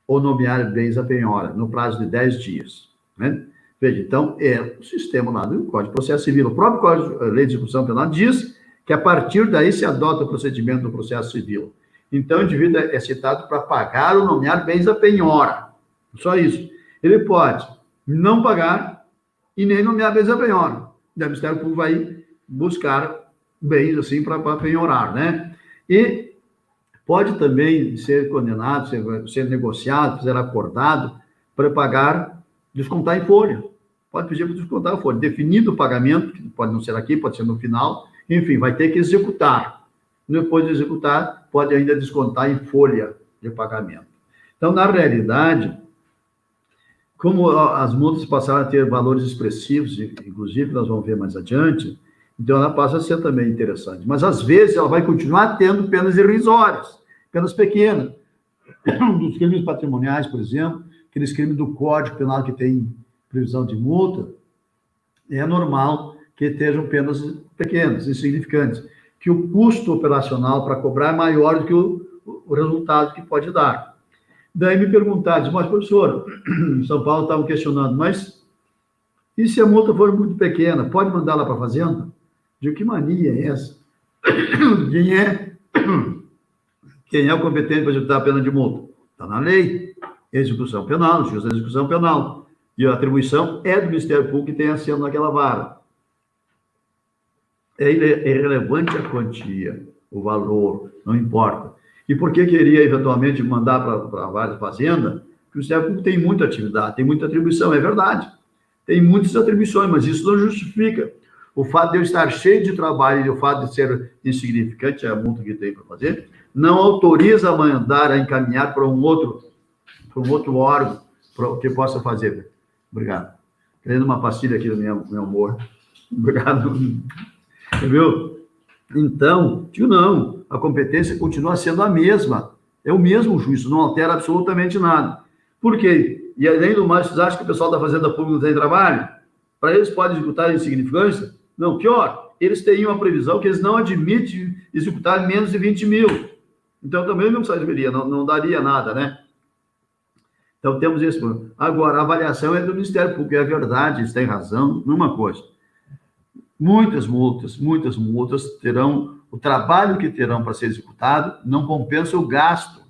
ou nomear bens à penhora, no prazo de 10 dias, né? Veja, então, é o sistema lá do Código de Processo Civil. O próprio Código de Lei de Execução Penal diz que, a partir daí, se adota o procedimento do processo civil. Então, o indivíduo é citado para pagar ou nomear bens à penhora. Só isso. Ele pode não pagar e nem nomear bens à penhora. O Ministério Público vai buscar bens, assim, para penhorar, né? E pode também ser condenado, ser negociado, ser acordado para pagar, descontar em folha. Pode pedir para descontar a folha. Definido o pagamento, que pode não ser aqui, pode ser no final, enfim, vai ter que executar. Depois de executar, pode ainda descontar em folha de pagamento. Então, na realidade, como as multas passaram a ter valores expressivos, inclusive nós vamos ver mais adiante, então ela passa a ser também interessante. Mas, às vezes, ela vai continuar tendo penas irrisórias, penas pequenas. Dos crimes patrimoniais, por exemplo, aqueles crimes do Código Penal que tem previsão de multa, é normal que estejam penas pequenas, insignificantes, que o custo operacional para cobrar é maior do que o resultado que pode dar. Daí me perguntaram, mas professor, em São Paulo estavam questionando, mas e se a multa for muito pequena, pode mandar lá para a Fazenda? De que mania é essa? Quem é o competente para executar a pena de multa? Está na lei. Execução penal, juiz da execução penal. E a atribuição é do Ministério Público que tem assento naquela vara. É irrelevante a quantia, o valor, não importa. E por que queria, eventualmente, mandar para a vara de fazenda? Porque o Ministério Público tem muita atividade, tem muita atribuição, é verdade. Tem muitas atribuições, mas isso não justifica. O fato de eu estar cheio de trabalho e o fato de ser insignificante, a multa que tem para fazer, não autoriza a mandar, a encaminhar para um outro órgão que possa fazer. Obrigado. Querendo uma pastilha aqui do meu humor. Obrigado. Viu? Então, digo, não, a competência continua sendo a mesma, é o mesmo juízo, não altera absolutamente nada. Por quê? E além do mais, vocês acham que o pessoal da Fazenda Pública não tem trabalho? Para eles pode executar insignificância? Não, pior, eles têm uma previsão que eles não admitem executar menos de 20 mil. Então, também não serviria, não daria nada, né? Então, temos esse problema. Agora, a avaliação é do Ministério Público, é verdade, eles têm razão numa coisa. Muitas multas terão, o trabalho que terão para ser executado não compensa o gasto.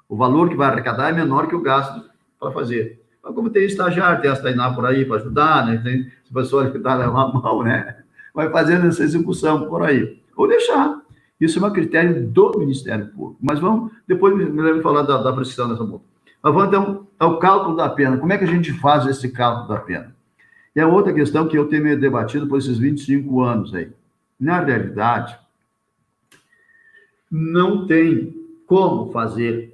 O valor que vai arrecadar é menor que o gasto para fazer. Mas como tem estagiário, tem a Tainá por aí para ajudar, né? Tem pessoas que estão levando a mão, né? Vai fazendo essa execução por aí. Ou deixar. Isso é um critério do Ministério Público. Mas vamos, depois me lembro de falar da prescrição dessa multa. Mas vamos, então, ao cálculo da pena. Como é que a gente faz esse cálculo da pena? E a outra questão que eu tenho debatido por esses 25 anos aí. Na realidade, não tem como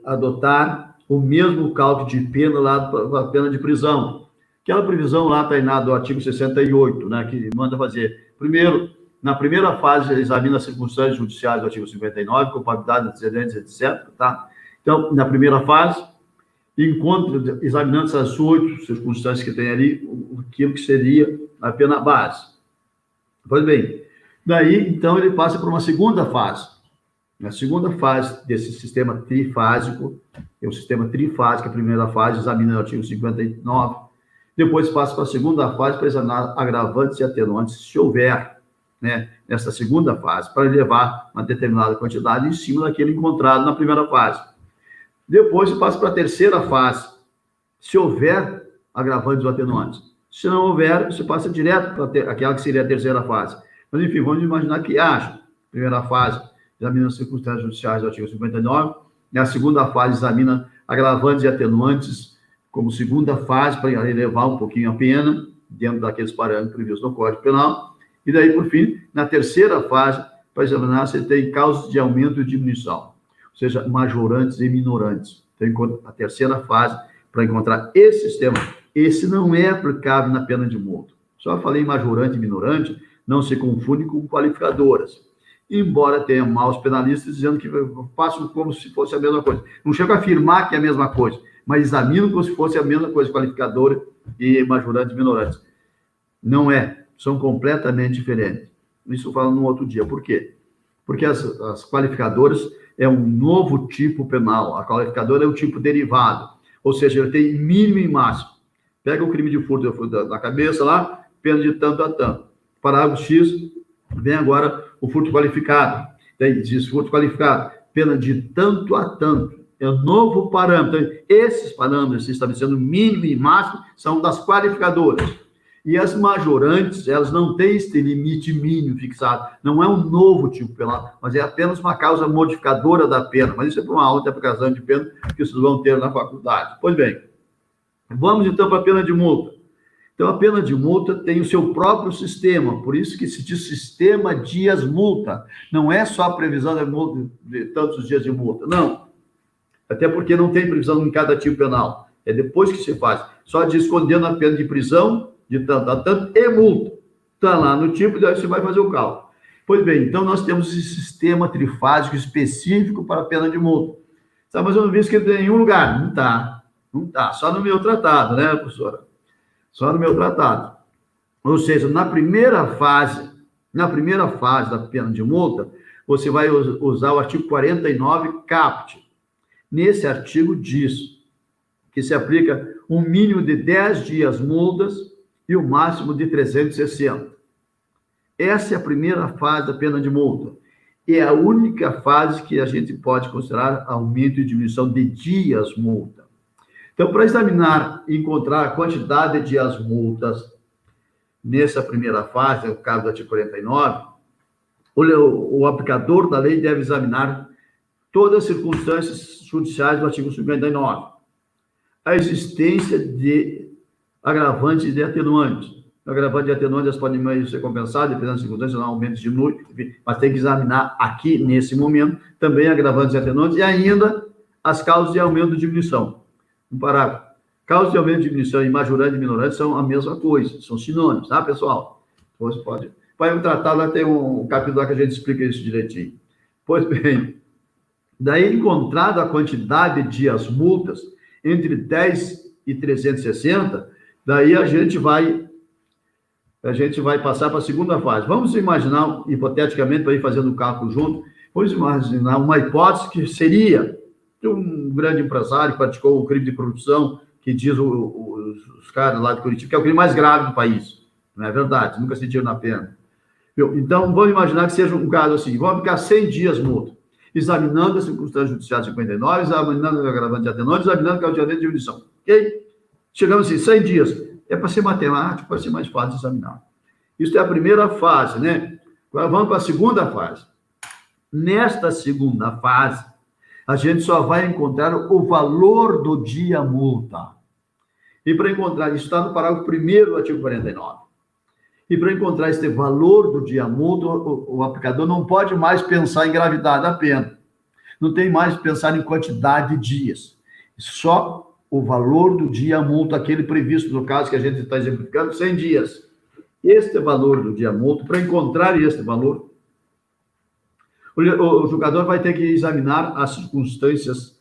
adotar o mesmo cálculo de pena lá para a pena de prisão. Aquela previsão lá está do artigo 68, né, que manda fazer. Primeiro, na primeira fase, examina as circunstâncias judiciais do artigo 59, culpabilidade, antecedentes, etc. Tá? Então, na primeira fase, examinando essas 8 circunstâncias que tem ali, aquilo que seria a pena base. Pois bem, daí, então, ele passa para uma segunda fase. Na segunda fase desse sistema trifásico, é o sistema trifásico, a primeira fase examina o artigo 59, depois passa para a segunda fase para examinar agravantes e atenuantes, se houver, né, nessa segunda fase, para levar uma determinada quantidade em cima daquele encontrado na primeira fase. Depois se passa para a terceira fase, se houver agravantes ou atenuantes. Se não houver, você passa direto para aquela que seria a terceira fase. Mas, enfim, vamos imaginar que haja. Primeira fase, examina as circunstâncias judiciais do artigo 59. E a segunda fase, examina agravantes e atenuantes como segunda fase, para elevar um pouquinho a pena, dentro daqueles parâmetros previstos no Código Penal. E daí, por fim, na terceira fase, para examinar se tem causas de aumento e diminuição, ou seja, majorantes e minorantes. Então, a terceira fase, para encontrar esse sistema, esse não é aplicável na pena de multa. Só falei majorante e minorante, não se confunde com qualificadoras. Embora tenha maus penalistas dizendo que façam como se fosse a mesma coisa. Não chego a afirmar que é a mesma coisa, mas examino como se fosse a mesma coisa, qualificadora e majorantes e minorantes. Não é, são completamente diferentes. Isso eu falo num outro dia. Por quê? Porque as qualificadoras é um novo tipo penal. A qualificadora é um tipo derivado. Ou seja, ele tem mínimo e máximo. Pega o crime de furto da cabeça lá, pena de tanto a tanto. Parágrafo X, vem agora o furto qualificado. Daí diz furto qualificado, pena de tanto a tanto. É um novo parâmetro. Então, esses parâmetros, estabelecendo mínimo e máximo, são das qualificadoras. E as majorantes, elas não têm esse limite mínimo fixado. Não é um novo tipo penal, mas é apenas uma causa modificadora da pena. Mas isso é para uma aula de aplicação de pena que vocês vão ter na faculdade. Pois bem, vamos então para a pena de multa. Então, a pena de multa tem o seu próprio sistema, por isso que se diz sistema dias-multa. Não é só a previsão de tantos dias de multa, não. Até porque não tem previsão em cada tipo penal. É depois que se faz. Só diz condena a pena de prisão, de tanto a tanto, e multa. Está lá no tipo, daí você vai fazer o cálculo. Pois bem, então nós temos esse sistema trifásico específico para a pena de multa. Tá, mas eu não vi isso em nenhum lugar. Não está. Não está. Só no meu tratado, né, professora? Só no meu tratado. Ou seja, na primeira fase da pena de multa, você vai usar o artigo 49 caput. Nesse artigo diz que se aplica um mínimo de 10 dias multas e o máximo de 360. Essa é a primeira fase da pena de multa. É a única fase que a gente pode considerar aumento e diminuição de dias multa. Então, para examinar e encontrar a quantidade de dias multas nessa primeira fase, no caso do artigo 49, o aplicador da lei deve examinar todas as circunstâncias judiciais do artigo 59. A existência de agravantes e de atenuantes. O agravante e atenuantes podem ser compensados, dependendo das circunstâncias, não aumenta, diminui, enfim, mas tem que examinar aqui, nesse momento, também agravantes e atenuantes, e ainda as causas de aumento e diminuição. Um parágrafo. Causas de aumento e diminuição e majorante e minorante são a mesma coisa, são sinônimos, tá, pessoal? Então, você pode vai tratar, lá tem um capítulo lá que a gente explica isso direitinho. Pois bem, daí encontrado a quantidade de dias multas entre 10 e 360, daí a gente vai passar para a segunda fase. Vamos imaginar, hipoteticamente, para ir fazendo o cálculo junto, vamos imaginar uma hipótese que seria de um grande empresário que praticou o crime de corrupção, que diz os caras lá de Curitiba, que é o crime mais grave do país. Não é verdade? Nunca sentiram na pena. Então, vamos imaginar que seja um caso assim, vamos aplicar 100 dias multa, examinando a circunstância judicial 59, examinando o agravante de atenuante, examinando o causante de diminuição. Ok? Chegamos assim, 100 dias. É para ser matemático, para ser mais fácil de examinar. Isso é a primeira fase, né? Agora vamos para a segunda fase. Nesta segunda fase, a gente só vai encontrar o valor do dia multa. E para encontrar, isso está no parágrafo 1º do artigo 49. E para encontrar este valor do dia multa, o aplicador não pode mais pensar em gravidade da pena. Não tem mais que pensar em quantidade de dias. Só o valor do dia multa, aquele previsto no caso que a gente está exemplificando, 100 dias. Este valor do dia multa, para encontrar este valor, o julgador vai ter que examinar as circunstâncias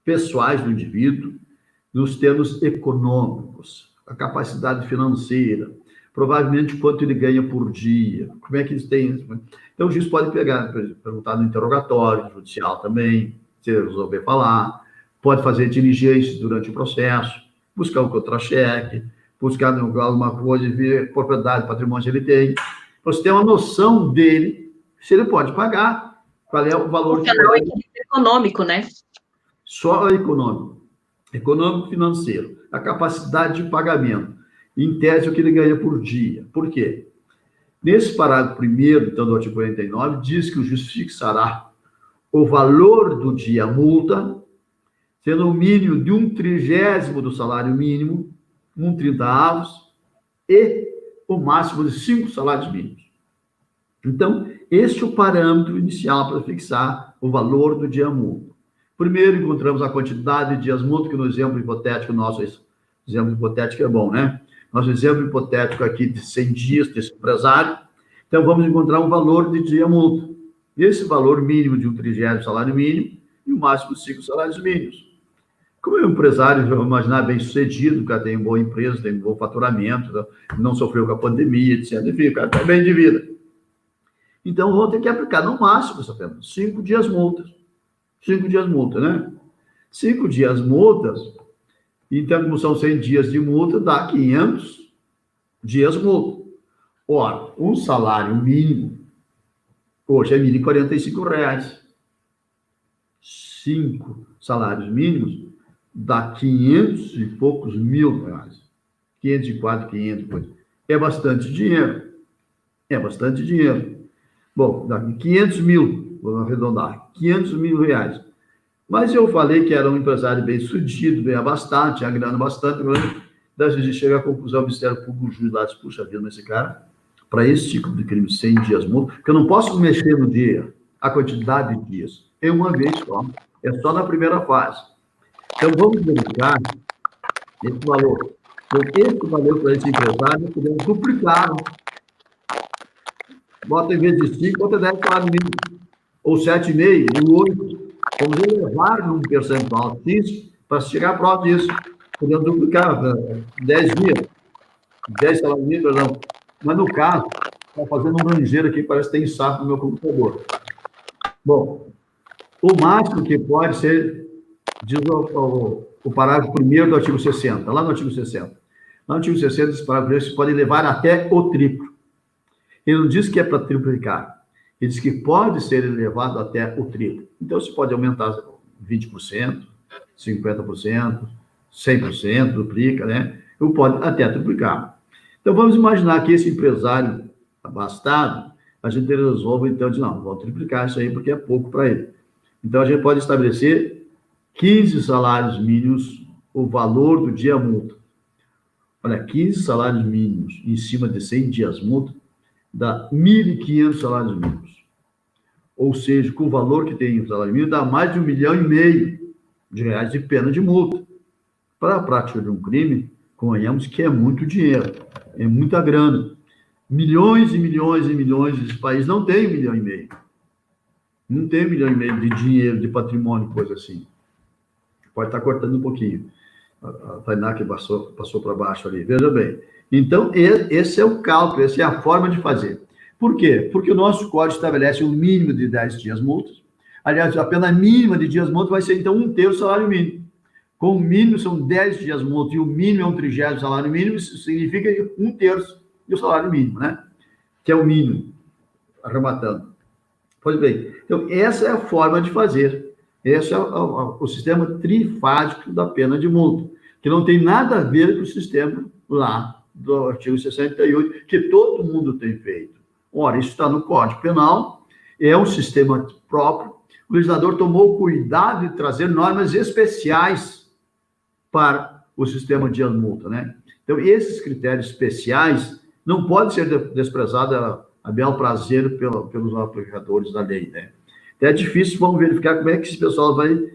pessoais do indivíduo, nos termos econômicos, a capacidade financeira, provavelmente quanto ele ganha por dia, como é que eles têm. Então, o juiz pode perguntar no interrogatório judicial também, se ele resolver falar, pode fazer diligências durante o processo, buscar um contra-cheque, buscar alguma coisa, ver propriedade, patrimônio que ele tem, para você ter uma noção dele, se ele pode pagar, qual é o valor... É o equilíbrio econômico, né? Só econômico. Econômico-financeiro. A capacidade de pagamento. Em tese, o que ele ganha por dia. Por quê? Nesse parágrafo 1º, então, do artigo 49, diz que o juiz fixará o valor do dia multa, sendo o mínimo de 1/30 do salário mínimo, 1/30, e o máximo de 5 salários mínimos. Então, este é o parâmetro inicial para fixar o valor do dia multa. Primeiro, encontramos a quantidade de dias multa, que no exemplo hipotético nosso, esse exemplo hipotético é bom, né? Nosso exemplo hipotético aqui de 100 dias desse empresário, então vamos encontrar um valor de dia multa. Esse valor mínimo de 1/30 do salário mínimo e o máximo de 5 salários mínimos. Como é um empresário, vamos imaginar, bem sucedido, o cara tem uma boa empresa, tem um bom faturamento, não sofreu com a pandemia, etc. Enfim, o cara está bem de vida. Então, vão ter que aplicar no máximo essa pena, 5 dias multas. 5 dias multa, né? 5 dias multas, então, como são 100 dias de multa, dá 500 dias multa. Ora, um salário mínimo, hoje é R$ 1.045. 5 salários mínimos dá 500 e poucos mil reais. 504, 500, é bastante dinheiro. É bastante dinheiro. Bom, dá 500 mil, vou arredondar, 500 mil reais. Mas eu falei que era um empresário bem sucedido, bem abastado, tinha grana bastante, daí a gente chega à conclusão, o Ministério Público, o juiz lá diz, puxa vida, mas esse cara, para esse tipo de crime, 100 dias multa, porque eu não posso mexer no dia, a quantidade de dias, é uma vez só, é só na primeira fase. Então, vamos verificar esse valor. Então, esse valor para esse empresário, podemos duplicar. Bota em vez de 5, bota 10 salário mínimo. Ou 7,5, ou 8. Vamos elevar num percentual altíssimo para chegar próximo disso. Podemos duplicar 10 dias. 10 salários mínimos, perdão. Mas no caso, está fazendo um rangeiro aqui, parece que tem sapo no meu computador. Bom, o máximo que pode ser, diz o parágrafo 1º do artigo 60, lá no artigo 60. Lá no artigo 60, esse parágrafo se pode levar até o triplo. Ele não diz que é para triplicar, ele diz que pode ser elevado até o triplo. Então, se pode aumentar 20%, 50%, 100%, duplica, né? Ou pode até triplicar. Então, vamos imaginar que esse empresário abastado, a gente resolve, então, de não, vamos triplicar isso aí porque é pouco para ele. Então, a gente pode estabelecer 15 salários mínimos, o valor do dia multa. Olha, 15 salários mínimos em cima de 100 dias multa, dá 1.500 salários mínimos. Ou seja, com o valor que tem o salário mínimo, dá mais de R$ 1,5 milhão de reais de pena de multa. Para a prática de um crime, convenhamos que é muito dinheiro, é muita grana. Milhões e milhões e milhões, esse país não tem 1,5 milhão. Não tem 1,5 milhão de dinheiro, de patrimônio, coisa assim. Pode estar cortando um pouquinho. A Tainá que passou para baixo ali. Veja bem. Então, esse é o cálculo, essa é a forma de fazer. Por quê? Porque o nosso código estabelece um mínimo de 10 dias multas. Aliás, a pena mínima de dias multas vai ser, então, 1/3 do salário mínimo. Com o mínimo são 10 dias multa e o mínimo é 1/30 do salário mínimo, isso significa 1/3 do salário mínimo, né? Que é o mínimo, arrematando. Pois bem, então essa é a forma de fazer. Esse é o sistema trifásico da pena de multa, que não tem nada a ver com o sistema lá do artigo 68, que todo mundo tem feito. Ora, isso está no Código Penal, é um sistema próprio. O legislador tomou cuidado de trazer normas especiais para o sistema de multa, né? Então, esses critérios especiais não podem ser desprezados a bel prazer pelos aplicadores da lei, né? Então, é difícil, vamos verificar como é que esse pessoal vai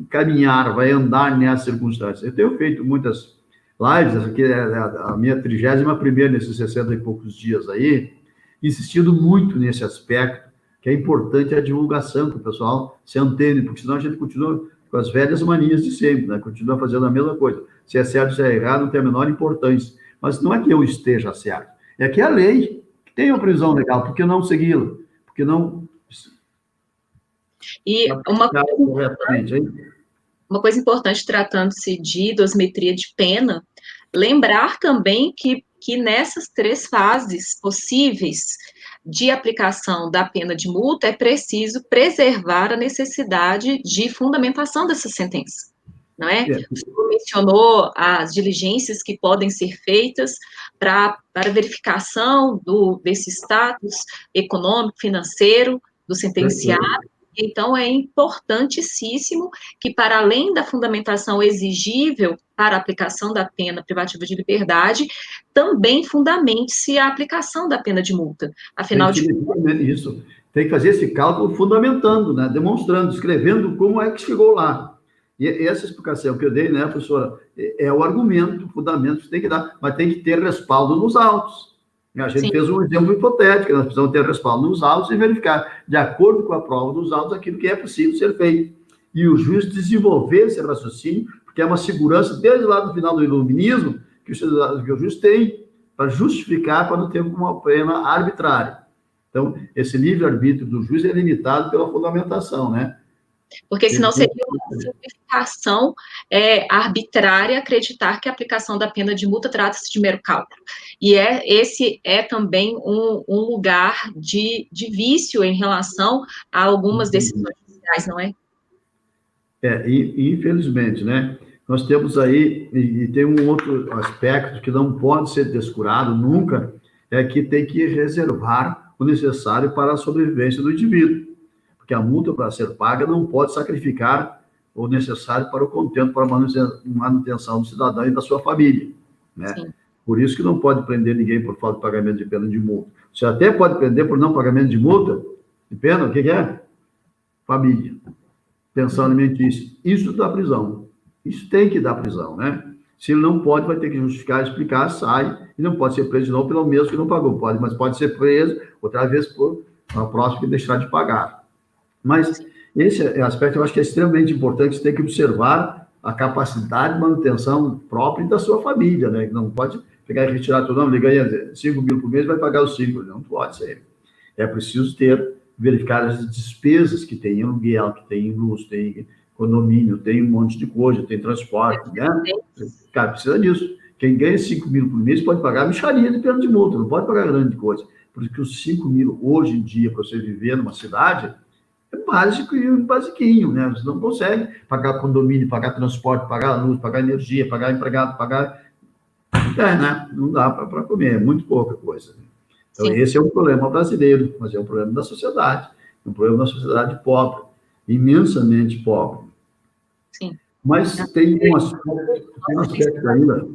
caminhar, vai andar nessas circunstâncias. Eu tenho feito muitas lives, essa aqui é a minha 31ª nesses 60 e poucos dias aí, insistindo muito nesse aspecto, que é importante a divulgação, que o pessoal se antene, porque senão a gente continua com as velhas manias de sempre, né? Continua fazendo a mesma coisa. Se é certo, se é errado, não tem a menor importância. Mas não é que eu esteja certo, é que a lei tem uma previsão legal, por que não segui-la? Por que não... E uma coisa importante, tratando-se de dosimetria de pena, lembrar também que nessas 3 fases possíveis de aplicação da pena de multa, é preciso preservar a necessidade de fundamentação dessa sentença, não é? O senhor mencionou as diligências que podem ser feitas para verificação desse status econômico, financeiro do sentenciado. Então, é importantíssimo que, para além da fundamentação exigível para a aplicação da pena privativa de liberdade, também fundamente-se a aplicação da pena de multa. Afinal de contas... Isso. Tem que fazer esse cálculo fundamentando, né? Demonstrando, escrevendo como é que chegou lá. E essa explicação que eu dei, né, professora, é o argumento, o fundamento que tem que dar, mas tem que ter respaldo nos autos. A gente fez um exemplo hipotético, nós precisamos ter respaldo nos autos e verificar, de acordo com a prova dos autos, aquilo que é possível ser feito. E o juiz desenvolver esse raciocínio, porque é uma segurança, desde lá do final do iluminismo, que o juiz tem para justificar quando tem uma pena arbitrária. Então, esse livre-arbítrio do juiz é limitado pela fundamentação, né? Porque senão seria uma simplificação arbitrária acreditar que a aplicação da pena de multa trata-se de mero cálculo. E esse é também um lugar de vício em relação a algumas decisões judiciais, não é? Infelizmente, né? Nós temos aí, e tem um outro aspecto que não pode ser descurado nunca, é que tem que reservar o necessário para a sobrevivência do indivíduo. Porque a multa, para ser paga, não pode sacrificar o necessário para o contento, para a manutenção do cidadão e da sua família, né? Sim. Por isso que não pode prender ninguém por falta de pagamento de pena de multa. Você até pode prender por não pagamento de multa, de pena, o que é? Família. Pensão alimentícia. Isso dá prisão. Isso tem que dar prisão, né? Se ele não pode, vai ter que justificar, explicar, sai, e não pode ser preso de novo pelo mesmo que não pagou. Pode, mas pode ser preso outra vez por a próxima que deixar de pagar. Mas esse aspecto eu acho que é extremamente importante, você tem que observar a capacidade de manutenção própria da sua família, né? Não pode pegar e retirar tudo, não, ele ganha 5 mil por mês, vai pagar os 5, não pode ser. É preciso verificar as despesas que tem em aluguel, que tem em luz, tem condomínio, tem um monte de coisa, tem transporte, né? Cara, precisa disso. Quem ganha 5 mil por mês pode pagar mixaria de pena de multa, não pode pagar grande coisa. Porque os 5 mil, hoje em dia, para você viver numa cidade, é básico e um basiquinho, né? Você não consegue pagar condomínio, pagar transporte, pagar luz, pagar energia, pagar empregado, pagar... né? Não dá para comer, é muito pouca coisa. Então, sim, esse é um problema brasileiro, mas é um problema da sociedade. É um problema da sociedade pobre, imensamente pobre. Sim. Mas tem um aspecto ainda...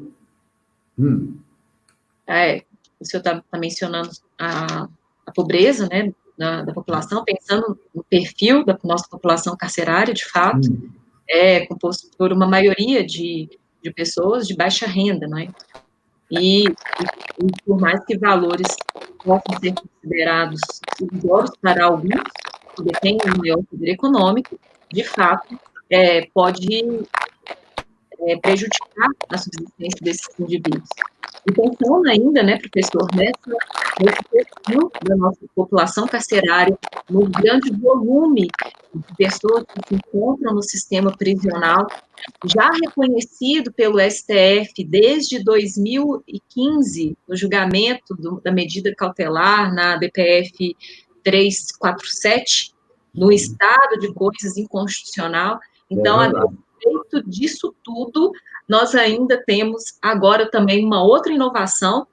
O senhor está mencionando a pobreza, né, da população, pensando no perfil da nossa população carcerária, de fato, é composto por uma maioria de pessoas de baixa renda, não é? E por mais que valores possam ser considerados perigosos para alguns, que detêm um maior poder econômico, de fato, pode prejudicar a subsistência desses indivíduos. E pensando ainda, né, professor, nesse perfil da nossa população carcerária, no grande volume de pessoas que se encontram no sistema prisional, já reconhecido pelo STF desde 2015, no julgamento da medida cautelar na DPF 347, no estado de coisas inconstitucional. Então, a respeito disso tudo, nós ainda temos agora também uma outra inovação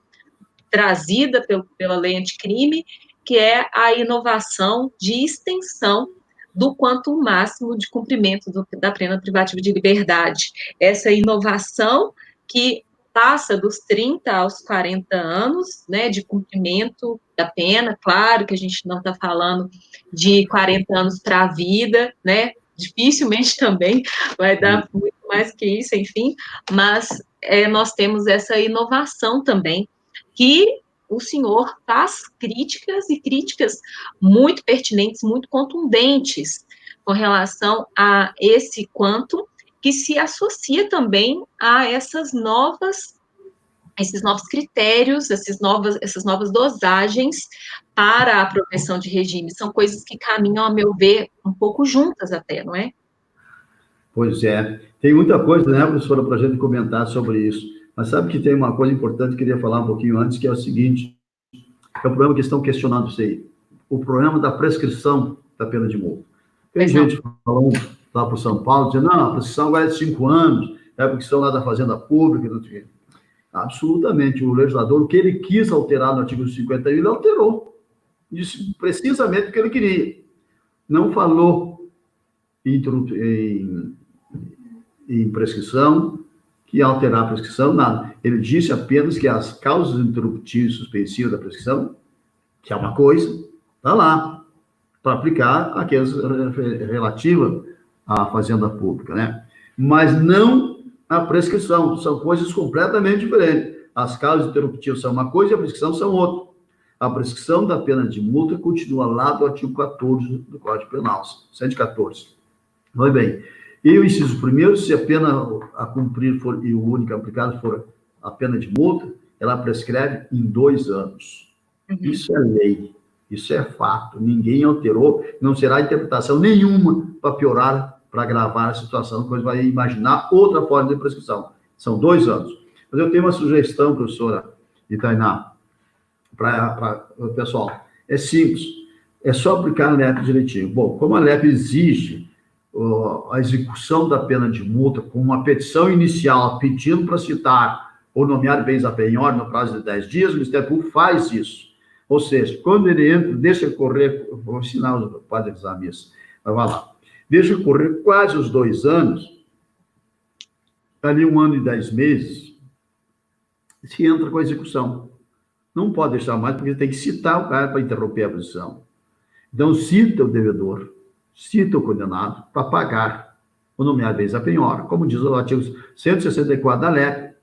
trazida pela lei anticrime, que é a inovação de extensão do quantum máximo de cumprimento da pena privativa de liberdade. Essa inovação que passa dos 30 aos 40 anos, né, de cumprimento da pena. Claro que a gente não está falando de 40 anos para a vida, né, dificilmente também vai dar muito mais que isso, enfim, mas nós temos essa inovação também, que o senhor faz críticas, e críticas muito pertinentes, muito contundentes, com relação a esse quantum, que se associa também a esses novos critérios, essas novas dosagens para a progressão de regime. São coisas que caminham, a meu ver, um pouco juntas até, não é? Pois é. Tem muita coisa, né, professora, para a gente comentar sobre isso. Mas sabe que tem uma coisa importante que eu queria falar um pouquinho antes, que é o seguinte, é o problema que estão questionando isso aí. O problema da prescrição da pena de multa. Tem gente falando lá para o São Paulo, dizendo, não, a prescrição agora é de 5 anos, é porque estão lá da Fazenda Pública, não sei o quê. Absolutamente. O legislador, o que ele quis alterar no artigo 51, ele alterou. Disse precisamente porque ele queria. Não falou em prescrição, que ia alterar a prescrição, nada. Ele disse apenas que as causas interruptivas e suspensivas da prescrição, que é uma coisa, está lá, para aplicar aquelas relativas à Fazenda Pública, né? Mas não a prescrição, são coisas completamente diferentes. As causas interruptivas são uma coisa e a prescrição são outra. A prescrição da pena de multa continua lá do artigo 14 do Código Penal, 114. Muito bem. E o inciso primeiro, se a pena a cumprir for, e o único aplicado for a pena de multa, ela prescreve em 2 anos. Uhum. Isso é lei, isso é fato, ninguém alterou, não será interpretação nenhuma para piorar, para agravar a situação, depois vai imaginar outra forma de prescrição. São 2 anos. Mas eu tenho uma sugestão, professora Itainá, para o pessoal. É simples, é só aplicar a LEP direitinho. Bom, como a LEP exige a execução da pena de multa com uma petição inicial pedindo para citar ou nomear bens a penhor no prazo de 10 dias, o Ministério Público faz isso. Ou seja, quando ele entra, deixa correr, vou ensinar o padre a usar isso, mas vai lá, deixa correr quase os 2 anos, ali 1 ano e 10 meses, se entra com a execução. Não pode deixar mais, porque tem que citar o cara para interromper a prescrição. Então, cita o devedor, cita o condenado para pagar o nomeado bens a penhora, como diz o artigo 164 da LEP.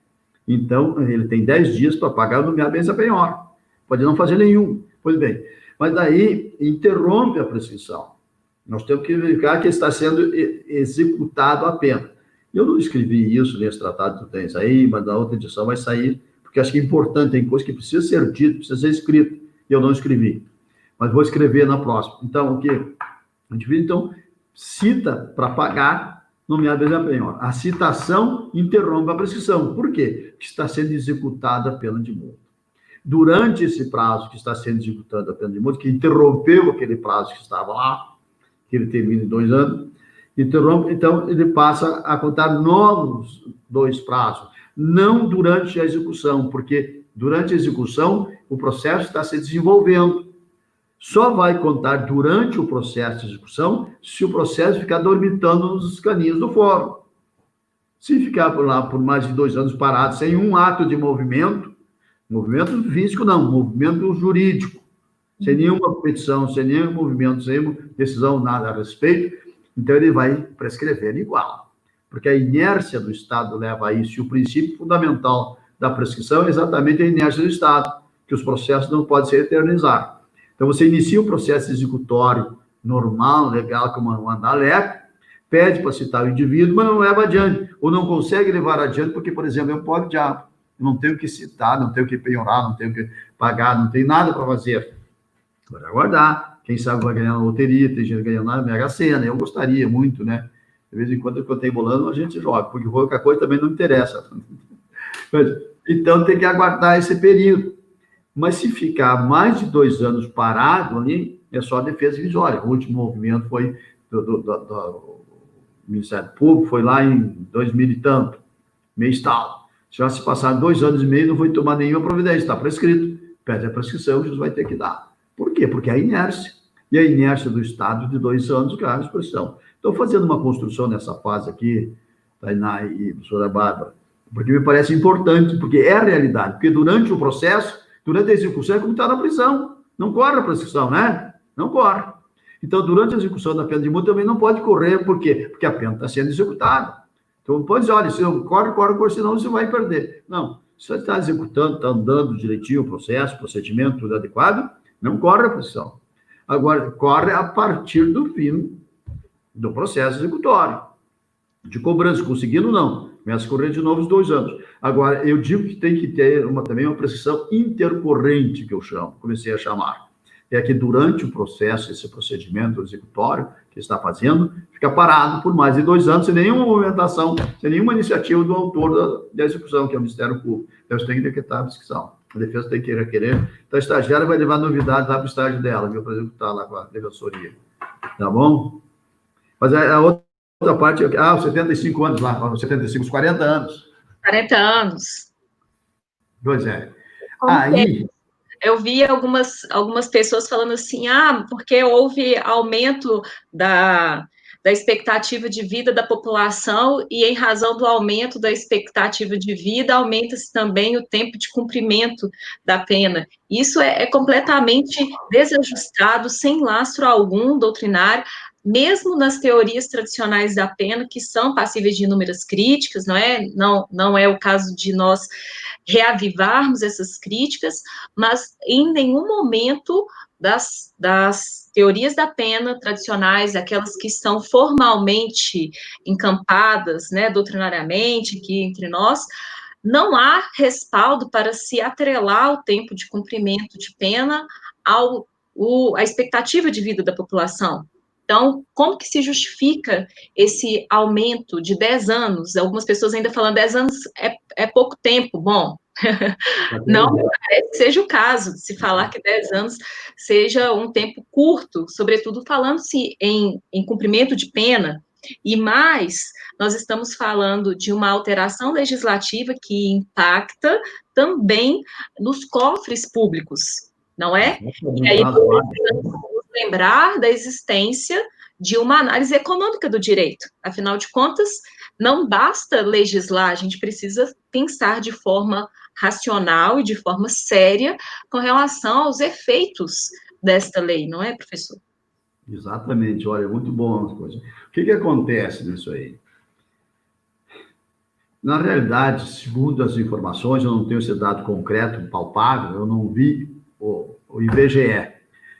Então, ele tem 10 dias para pagar o nomeado bens a penhora. Pode não fazer nenhum. Pois bem, mas daí interrompe a prescrição. Nós temos que verificar que está sendo executado a pena. Eu não escrevi isso nesse tratado que tu tens aí, mas na outra edição vai sair, porque acho que é importante, tem coisa que precisa ser dita, precisa ser escrita, e eu não escrevi. Mas vou escrever na próxima. Então, o que? A gente então cita para pagar nomeado bens a penhora. A citação interrompe a prescrição. Por quê? Porque está sendo executada a pena de multa. Durante esse prazo que está sendo executada a pena de multa, que interrompeu aquele prazo que estava lá, que ele termina em 2 anos, interrompe, então ele passa a contar novos 2 prazos, não durante a execução, porque durante a execução o processo está se desenvolvendo. Só vai contar durante o processo de execução se o processo ficar dormitando nos caninhos do fórum. Se ficar por lá por mais de 2 anos parado, sem um ato de movimento físico não, movimento jurídico, sem nenhuma petição, sem nenhum movimento, sem decisão, nada a respeito, então ele vai prescrever igual. Porque a inércia do Estado leva a isso, e o princípio fundamental da prescrição é exatamente a inércia do Estado, que os processos não podem se eternizar. Então, você inicia o processo executório normal, legal, como um andaleco, pede para citar o indivíduo, mas não leva adiante, ou não consegue levar adiante, porque, por exemplo, é um pobre diabo, não tenho que citar, não tenho que penhorar, não tenho que pagar, não tem nada para fazer. Vai aguardar, quem sabe vai ganhar na loteria, tem gente ganhando na Mega Sena, eu gostaria muito, né? De vez em quando, quando tem bolando, a gente joga, porque qualquer coisa também não interessa. Então, tem que aguardar esse período. Mas se ficar mais de 2 anos parado ali, é só a defesa divisória. O último movimento foi do Ministério Público, foi lá em 2000 e tanto, mês tal. Já se passaram 2 anos e meio, não foi tomar nenhuma providência, está prescrito. Pede a prescrição, o juiz vai ter que dar. Por quê? Porque é a inércia. E a inércia do Estado de 2 anos, que é a prescrição. Estou fazendo uma construção nessa fase aqui, Tainá e professora Bárbara, porque me parece importante, porque é a realidade. Porque durante o processo, durante a execução, é como está na prisão. Não corre a prescrição, né? Não corre. Então, durante a execução da pena de multa, também não pode correr. Por quê? Porque a pena está sendo executada. Então, não pode dizer, olha, se eu corre, senão você vai perder. Não. Se você está executando, está andando direitinho o processo, procedimento, tudo adequado, não corre a prescrição. Agora, corre a partir do fim do processo executório. De cobrança, conseguindo, não. Começa a correr de novo os 2 anos. Agora, eu digo que tem que ter também uma prescrição intercorrente, que eu chamo, comecei a chamar. É que durante o processo, esse procedimento executório que está fazendo, fica parado por mais de 2 anos, sem nenhuma movimentação, sem nenhuma iniciativa do autor da execução, que é o Ministério Público. Então, você tem que decretar a prescrição. A defesa tem que requerer. Então, a estagiária vai levar novidades lá para o estágio dela, viu, para executar lá com a defensoria. Tá bom? Mas a outra parte, os 75 anos lá, os 75, os 40 anos. 40 anos. Pois é. Aí... Eu vi algumas pessoas falando assim, porque houve aumento da expectativa de vida da população e, em razão do aumento da expectativa de vida, aumenta-se também o tempo de cumprimento da pena. Isso é completamente desajustado, sem lastro algum doutrinário, mesmo nas teorias tradicionais da pena, que são passíveis de inúmeras críticas, não é o caso de nós reavivarmos essas críticas, mas em nenhum momento das teorias da pena tradicionais, aquelas que estão formalmente encampadas, né, doutrinariamente, aqui entre nós, não há respaldo para se atrelar o tempo de cumprimento de pena à expectativa de vida da população. Então, como que se justifica esse aumento de 10 anos? Algumas pessoas ainda falando 10 anos é pouco tempo. Bom, não me parece que seja o caso de se falar que 10 anos seja um tempo curto, sobretudo falando-se em cumprimento de pena. E mais, nós estamos falando de uma alteração legislativa que impacta também nos cofres públicos, não é? E aí, precisamos lembrar da existência de uma análise econômica do direito. Afinal de contas, não basta legislar, a gente precisa pensar de forma racional e de forma séria com relação aos efeitos desta lei, não é, professor? Exatamente, olha, muito bom as coisas. O que acontece nisso aí? Na realidade, segundo as informações, eu não tenho esse dado concreto, palpável, eu não vi o IBGE.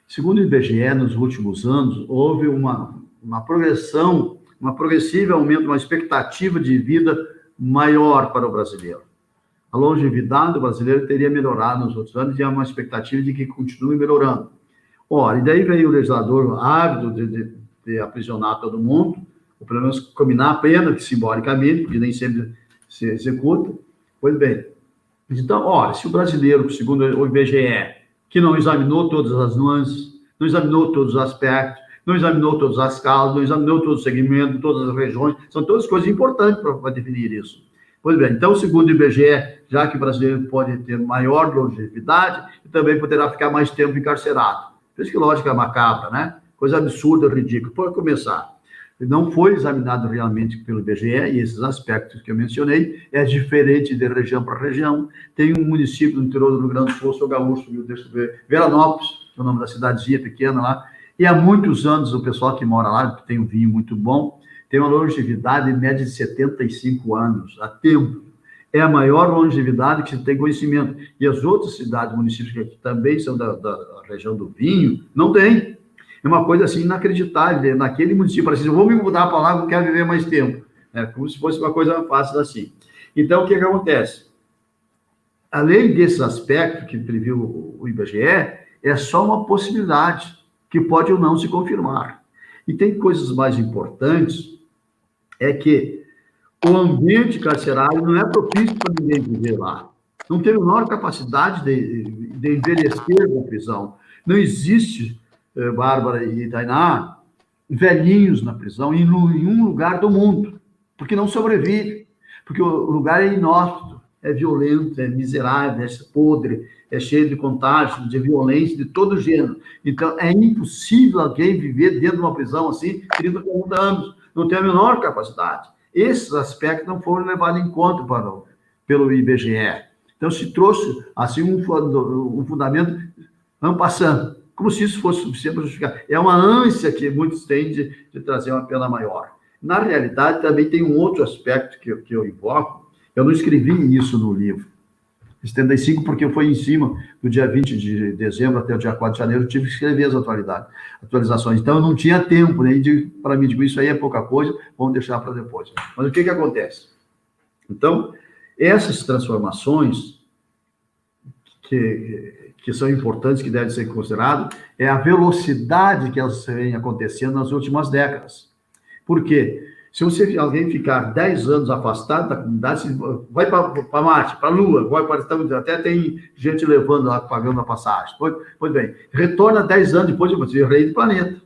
Segundo o IBGE, nos últimos anos, houve uma progressão, uma progressiva aumento, uma expectativa de vida maior para o brasileiro. A longevidade do brasileiro teria melhorado nos outros anos e há uma expectativa de que continue melhorando. Ora, e daí veio o legislador ávido de aprisionar todo mundo, ou pelo menos combinar a pena, que simbolicamente, porque nem sempre se executa. Pois bem, então, ora, se o brasileiro, segundo o IBGE, que não examinou todas as nuances, não examinou todos os aspectos, não examinou todas as causas, não examinou todo o segmento, todas as regiões, são todas coisas importantes para definir isso. Pois bem, então, segundo o IBGE, já que o brasileiro pode ter maior longevidade, também poderá ficar mais tempo encarcerado. Por isso que lógica macabra, né? Coisa absurda, ridícula. Pode começar. Não foi examinado realmente pelo IBGE, e esses aspectos que eu mencionei é diferente de região para região. Tem um município no interior do Rio Grande do Sul, sou gaúcho, deixa eu ver, Veranópolis, é o nome da cidadezinha pequena lá, e há muitos anos o pessoal que mora lá, que tem um vinho muito bom, tem uma longevidade média de 75 anos, há tempo. é a maior longevidade que se tem conhecimento. E as outras cidades, municípios que também são da região do vinho, não tem. É uma coisa assim inacreditável. Naquele município, assim, eu vou me mudar para lá, eu quero viver mais tempo. É como se fosse uma coisa fácil assim. Então, o que acontece? Além desses aspectos que previu o IBGE, é só uma possibilidade que pode ou não se confirmar. E tem coisas mais importantes, é que o ambiente carcerário não é propício para ninguém viver lá. Não tem a menor capacidade de envelhecer na prisão. Não existe, Bárbara e Tainá, velhinhos na prisão em nenhum lugar do mundo, porque não sobrevive, porque o lugar é inóspito, é violento, é miserável, é podre, é cheio de contágios, de violência, de todo gênero. Então, é impossível alguém viver dentro de uma prisão assim, 30, 40 anos. Não tem a menor capacidade. Esses aspectos não foram levados em conta pelo IBGE. Então, se trouxe assim um fundamento en passant, como se isso fosse suficiente para justificar. É uma ânsia que muitos têm de trazer uma pena maior. Na realidade, também tem um outro aspecto que eu invoco. Eu não escrevi isso no livro. 75, porque foi em cima do dia 20 de dezembro até o dia 4 de janeiro, eu tive que escrever as atualizações. Então, eu não tinha tempo, né? Para mim, digo, isso aí é pouca coisa, vamos deixar para depois. Mas o que acontece? Então, essas transformações que são importantes, que devem ser consideradas, é a velocidade que elas vêm acontecendo nas últimas décadas. Por quê? Se alguém ficar 10 anos afastado da comunidade, vai para Marte, para a Lua, vai para, até tem gente levando lá, pagando a passagem. Pois bem, retorna 10 anos depois de rei do planeta.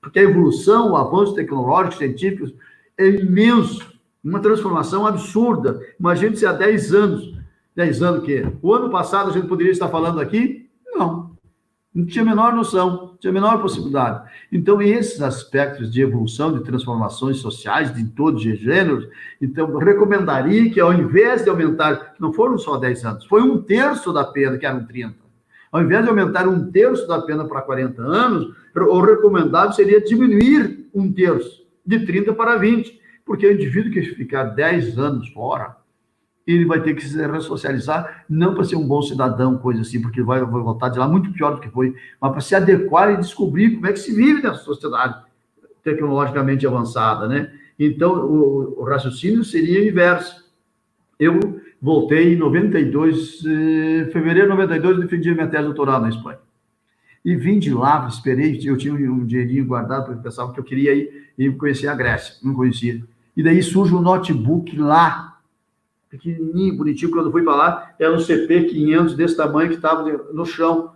Porque a evolução, o avanço tecnológico, científico, é imenso. Uma transformação absurda. Imagine se há 10 anos o quê? O ano passado a gente poderia estar falando aqui? Não tinha a menor noção, não tinha a menor possibilidade. Então, esses aspectos de evolução, de transformações sociais, de todos os gêneros, então, eu recomendaria que, ao invés de aumentar, não foram só 10 anos, foi 1/3 da pena, que eram 30. Ao invés de aumentar 1/3 da pena para 40 anos, o recomendável seria diminuir 1/3, de 30 para 20, porque o indivíduo que ficar 10 anos fora, ele vai ter que se ressocializar, não para ser um bom cidadão, coisa assim, porque vai voltar de lá muito pior do que foi, mas para se adequar e descobrir como é que se vive nessa sociedade tecnologicamente avançada, né? Então, o raciocínio seria o inverso. Eu voltei em 92, fevereiro de 92, defendi minha tese doutoral na Espanha. E vim de lá, esperei, eu tinha um dinheirinho guardado, porque eu pensava que eu queria ir conhecer a Grécia, não conhecia. E daí surge um notebook lá, pequenininho, bonitinho, quando eu fui para lá, era um CP500 desse tamanho que estava no chão.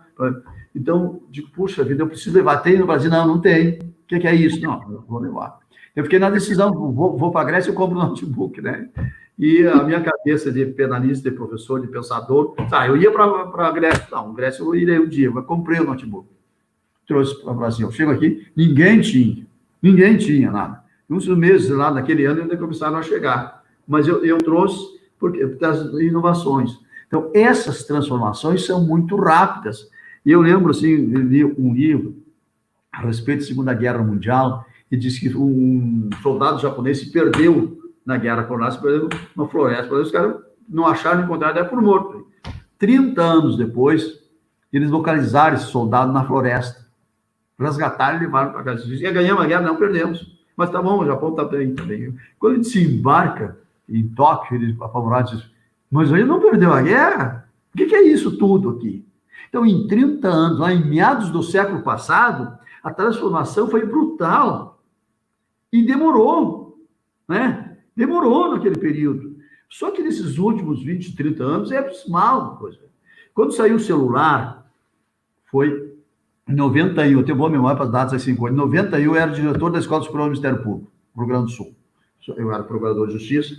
Então, digo, puxa vida, eu preciso levar. Tem no Brasil? Não tem. O que é isso? Não, eu vou levar. Eu fiquei na decisão, vou para a Grécia e compro um notebook, né? E a minha cabeça de penalista, de professor, de pensador, eu ia para a Grécia. Não, Grécia eu irei um dia, mas comprei o notebook. Trouxe para o Brasil. Chego aqui, ninguém tinha nada. Uns meses lá, naquele ano, ainda começaram a chegar. Mas eu trouxe porque das inovações. Então, essas transformações são muito rápidas. E eu lembro, assim, eu li um livro a respeito da Segunda Guerra Mundial, e diz que um soldado japonês se perdeu na guerra colonial, se perdeu numa floresta. Os caras não acharam, encontraram, até por morto. 30 anos depois, eles localizaram esse soldado na floresta. Resgataram e levaram para casa. Ia ganhar uma guerra, não perdemos. Mas tá bom, o Japão está bem também. Quando ele se embarca em Tóquio, ele apavorado diz, mas ele não perdeu a guerra? O que é isso tudo aqui? Então, em 30 anos, lá em meados do século passado, a transformação foi brutal. E demorou, né? Demorou naquele período. Só que nesses últimos 20, 30 anos é abismal. Coisa. Quando saiu o celular, foi em 91, eu tenho boa memória para as datas assim, em 91 eu era diretor da Escola Superior do Ministério Público, no Rio Grande do Sul. Eu era procurador de justiça.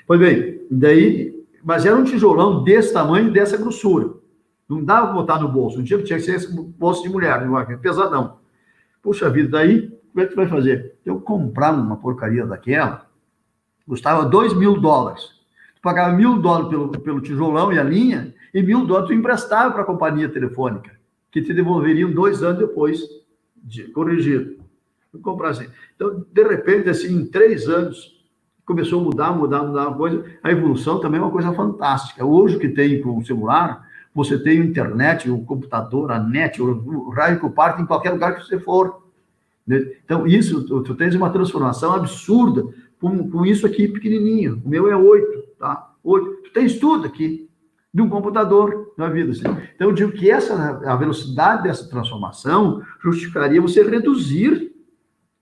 Pois bem, daí, mas era um tijolão desse tamanho, dessa grossura. Não dava para botar no bolso, tinha que ser esse bolso de mulher, pesadão. Puxa vida, daí, como é que tu vai fazer? Eu comprava uma porcaria daquela, custava $2.000. Tu pagava $1.000 pelo tijolão e a linha, e $1.000 tu emprestava para a companhia telefônica, que te devolveriam 2 anos depois, corrigido. Comprar assim. Então, de repente, assim, em 3 anos, começou a mudar uma coisa. A evolução também é uma coisa fantástica. Hoje, o que tem com o celular, você tem a internet, o computador, a net, o raio que parte em qualquer lugar que você for. Então, isso, tu tens uma transformação absurda com isso aqui pequenininho. O meu é 8, tá? 8. Tu tens tudo aqui, de um computador na vida. Assim. Então, eu digo que a velocidade dessa transformação justificaria você reduzir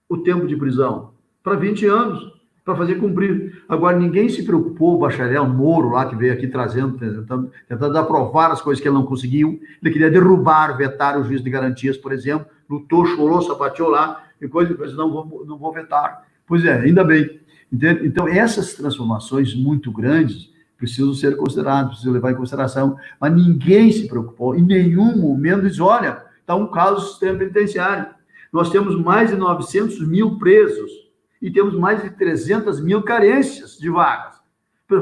o tempo de prisão para 20 anos, para fazer cumprir. Agora, ninguém se preocupou, o bacharel Moro lá, que veio aqui tentando aprovar as coisas que ele não conseguiu. Ele queria derrubar, vetar o juiz de garantias, por exemplo, lutou, chorou, sapateou lá, e coisa, não vou vetar. Pois é, ainda bem. Entende? Então, essas transformações muito grandes precisam ser consideradas, precisam levar em consideração, mas ninguém se preocupou, em nenhum momento diz, olha, está um caso do sistema penitenciário. Nós temos mais de 900 mil presos e temos mais de 300 mil carências de vagas.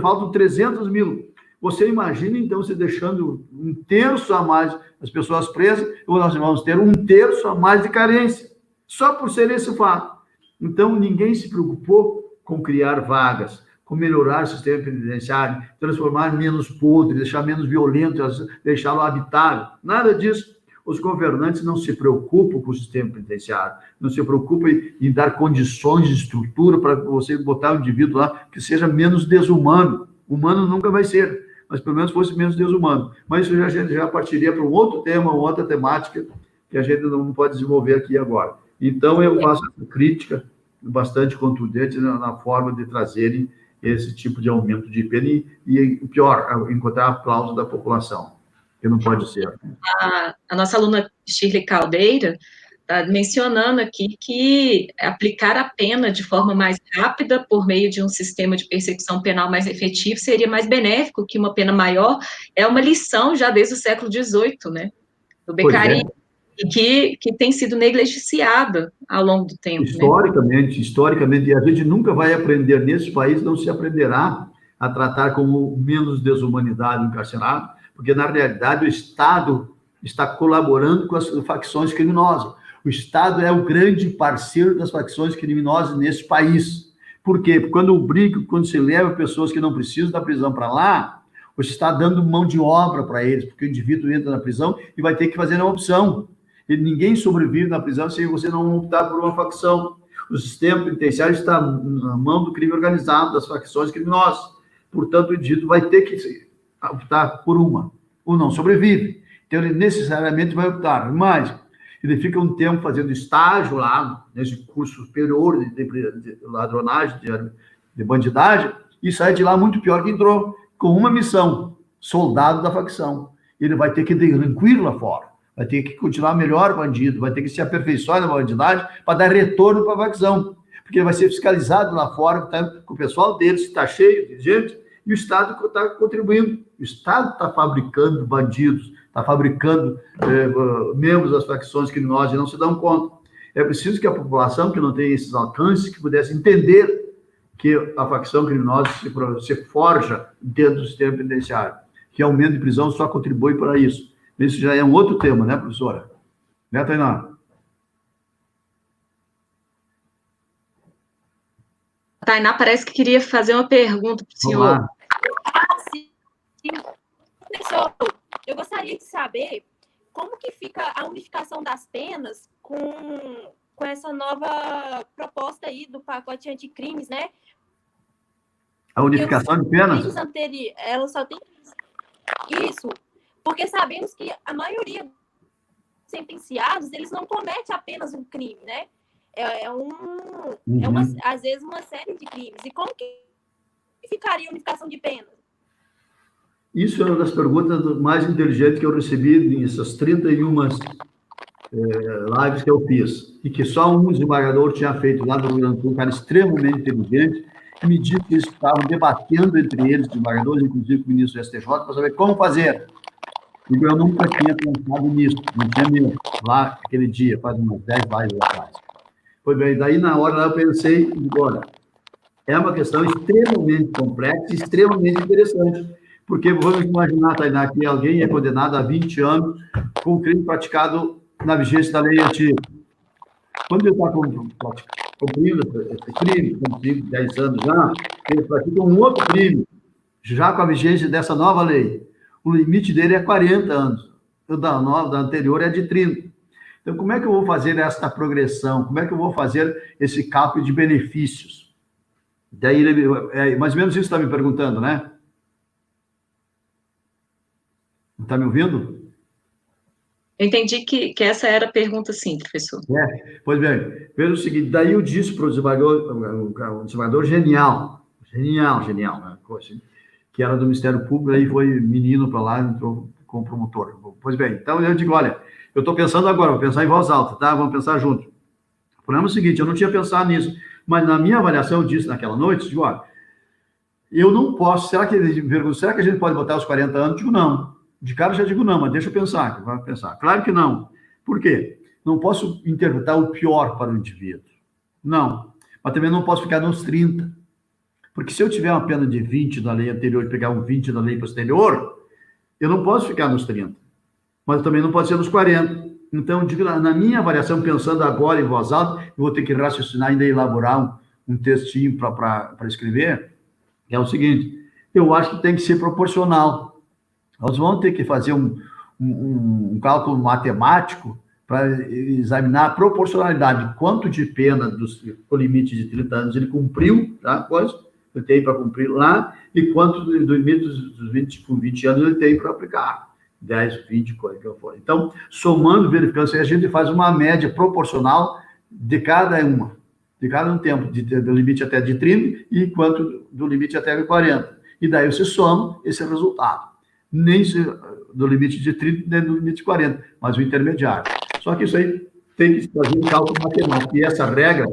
Faltam 300 mil. Você imagina, então, se deixando 1/3 a mais as pessoas presas, ou nós vamos ter 1/3 a mais de carência, só por ser esse fato. Então, ninguém se preocupou com criar vagas, com melhorar o sistema penitenciário, transformar menos podre, deixar menos violento, deixá-lo habitável. Nada disso. Os governantes não se preocupam com o sistema penitenciário, não se preocupam em dar condições de estrutura para você botar o indivíduo lá que seja menos desumano. Humano nunca vai ser, mas pelo menos fosse menos desumano. Mas isso já partiria para um outro tema, outra temática, que a gente não pode desenvolver aqui agora. Então, eu faço essa crítica bastante contundente na forma de trazerem esse tipo de aumento de pena e pior, encontrar aplauso da população, que não pode ser. A nossa aluna Shirley Caldeira está mencionando aqui que aplicar a pena de forma mais rápida por meio de um sistema de persecução penal mais efetivo seria mais benéfico que uma pena maior. É uma lição já desde o século XVIII, né? Do Beccari, e que tem sido negligenciada ao longo do tempo. Historicamente, e a gente nunca vai aprender nesse país, não se aprenderá a tratar como menos desumanidade o encarcerado, porque, na realidade, o Estado está colaborando com as facções criminosas. O Estado é o grande parceiro das facções criminosas nesse país. Por quê? Porque quando se leva pessoas que não precisam da prisão para lá, você está dando mão de obra para eles, porque o indivíduo entra na prisão e vai ter que fazer uma opção. Ninguém sobrevive na prisão se você não optar por uma facção. O sistema penitenciário está na mão do crime organizado, das facções criminosas. Portanto, o indivíduo vai ter que optar por uma, ou não sobrevive. Então, ele necessariamente vai optar. Mas ele fica um tempo fazendo estágio lá, nesse curso superior de ladronagem, de bandidagem, e sai de lá muito pior que entrou, com uma missão, soldado da facção. Ele vai ter que delinquir lá fora, vai ter que continuar melhor bandido, vai ter que se aperfeiçoar na bandidagem para dar retorno para a facção, porque ele vai ser fiscalizado lá fora, com o pessoal dele, se está cheio de gente, e o Estado está contribuindo. O Estado está fabricando bandidos, está fabricando membros das facções criminosas e não se dão conta. É preciso que a população que não tem esses alcances, que pudesse entender que a facção criminosa se forja dentro do sistema penitenciário, que aumento de prisão só contribui para isso. Isso já é um outro tema, né, professora? Né, Tainá? Tainá parece que queria fazer uma pergunta para o senhor. Sim. Professor, eu gostaria de saber como que fica a unificação das penas com essa nova proposta aí do pacote anticrimes, né? A unificação de penas? Ela só tem isso, porque sabemos que a maioria dos sentenciados, eles não cometem apenas um crime, né? Às vezes uma série de crimes. E como que ficaria a unificação de penas? Isso é uma das perguntas mais inteligentes que eu recebi nessas 31 lives que eu fiz, e que só um desembargador tinha feito lá do Rio Grande do Sul, um cara extremamente inteligente, que me disse que eles estavam debatendo entre eles, desembargadores, inclusive com o ministro do STJ, para saber como fazer. E eu nunca tinha pensado nisso, não tinha mesmo, lá aquele dia, faz umas 10 lives atrás. Pois bem, daí na hora eu pensei, olha, é uma questão extremamente complexa e extremamente interessante, porque vamos imaginar, Tainá, que alguém é condenado a 20 anos com um crime praticado na vigência da lei antiga. Quando ele está cumprindo esse crime, com 5, 10 anos já, ele pratica um outro crime, já com a vigência dessa nova lei. O limite dele é 40 anos, o da anterior é de 30. Então, como é que eu vou fazer esta progressão? Como é que eu vou fazer esse cálculo de benefícios? Daí, mais ou menos isso que está me perguntando, né? Está me ouvindo? Eu entendi que essa era a pergunta, sim, professor. Pois bem, veja o seguinte, daí eu disse para o desembargador genial, né? Que era do Ministério Público, aí foi menino para lá, entrou como promotor. Pois bem, então eu digo, olha, eu estou pensando agora, vou pensar em voz alta, tá? Vamos pensar junto. O problema é o seguinte, eu não tinha pensado nisso, mas na minha avaliação eu disse naquela noite, digo, olha, eu não posso, será que a gente pode botar os 40 anos? Digo, não. De cara eu já digo não, mas deixa eu pensar, vai pensar. Claro que não. Por quê? Não posso interpretar o pior para o indivíduo. Não. Mas também não posso ficar nos 30. Porque se eu tiver uma pena de 20 da lei anterior e pegar um 20 da lei posterior, eu não posso ficar nos 30. Mas também não pode ser nos 40. Então, digo, na minha avaliação, pensando agora em voz alta, eu vou ter que raciocinar ainda e elaborar um textinho para escrever, é o seguinte, eu acho que tem que ser proporcional. Nós vamos ter que fazer um cálculo matemático para examinar a proporcionalidade, quanto de pena o limite de 30 anos ele cumpriu, tá? Coisa ele tem para cumprir lá, e quanto do limite dos 20 anos ele tem para aplicar. 10, 20, coisa que eu for. Então, somando, verificando, a gente faz uma média proporcional de cada um tempo, do limite até de 30 e quanto do limite até de 40. E daí você soma esse resultado. Nem do limite de 30, nem do limite de 40, mas o intermediário. Só que isso aí tem que fazer um cálculo matemático. E essa regra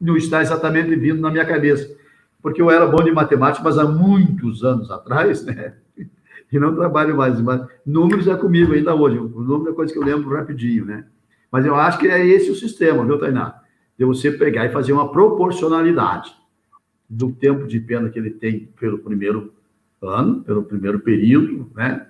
não está exatamente vindo na minha cabeça, porque eu era bom de matemática, mas há muitos anos atrás, né? E não trabalho mais, mas números é comigo ainda hoje. O número é coisa que eu lembro rapidinho, né? Mas eu acho que é esse o sistema, viu, Tainá? De você pegar e fazer uma proporcionalidade do tempo de pena que ele tem pelo primeiro ano, pelo primeiro período, né?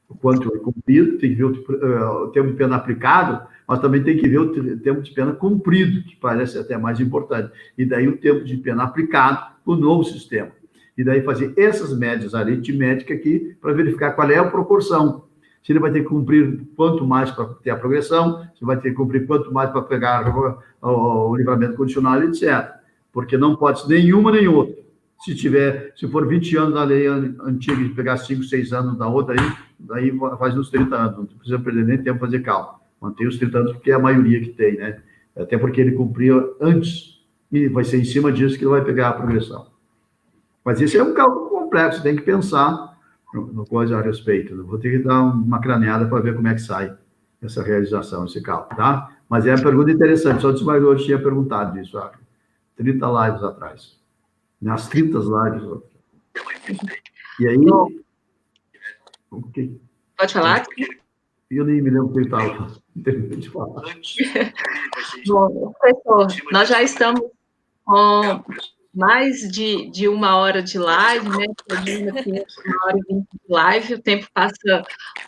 O quanto é cumprido, tem que ver o tempo de pena aplicado, mas também tem que ver o tempo de pena cumprido, que parece até mais importante. E daí o tempo de pena aplicado no novo sistema. E daí fazer essas médias aritméticas aqui para verificar qual é a proporção. Se ele vai ter que cumprir quanto mais para ter a progressão, se vai ter que cumprir quanto mais para pegar o livramento condicional, etc. Porque não pode ser nenhuma nem outra. Se for 20 anos da lei antiga e pegar 5, 6 anos da outra, daí faz uns 30 anos. Não precisa perder nem tempo para fazer cálculo. Mantém os 30 anos, porque é a maioria que tem, né? Até porque ele cumpria antes. E vai ser em cima disso que ele vai pegar a progressão. Mas esse é um cálculo complexo, tem que pensar no coisa a respeito. Eu vou ter que dar uma craneada para ver como é que sai essa realização, esse cálculo, tá? Mas é uma pergunta interessante, só o desembargador tinha perguntado isso há 30 lives atrás. Nas 30 lives. E aí... Okay. Pode falar? Eu nem me lembro o que eu estava terminando de falar. Bom, professor, nós já estamos com mais de 1 hora de live, né? Aqui 1h20 de live, o tempo passa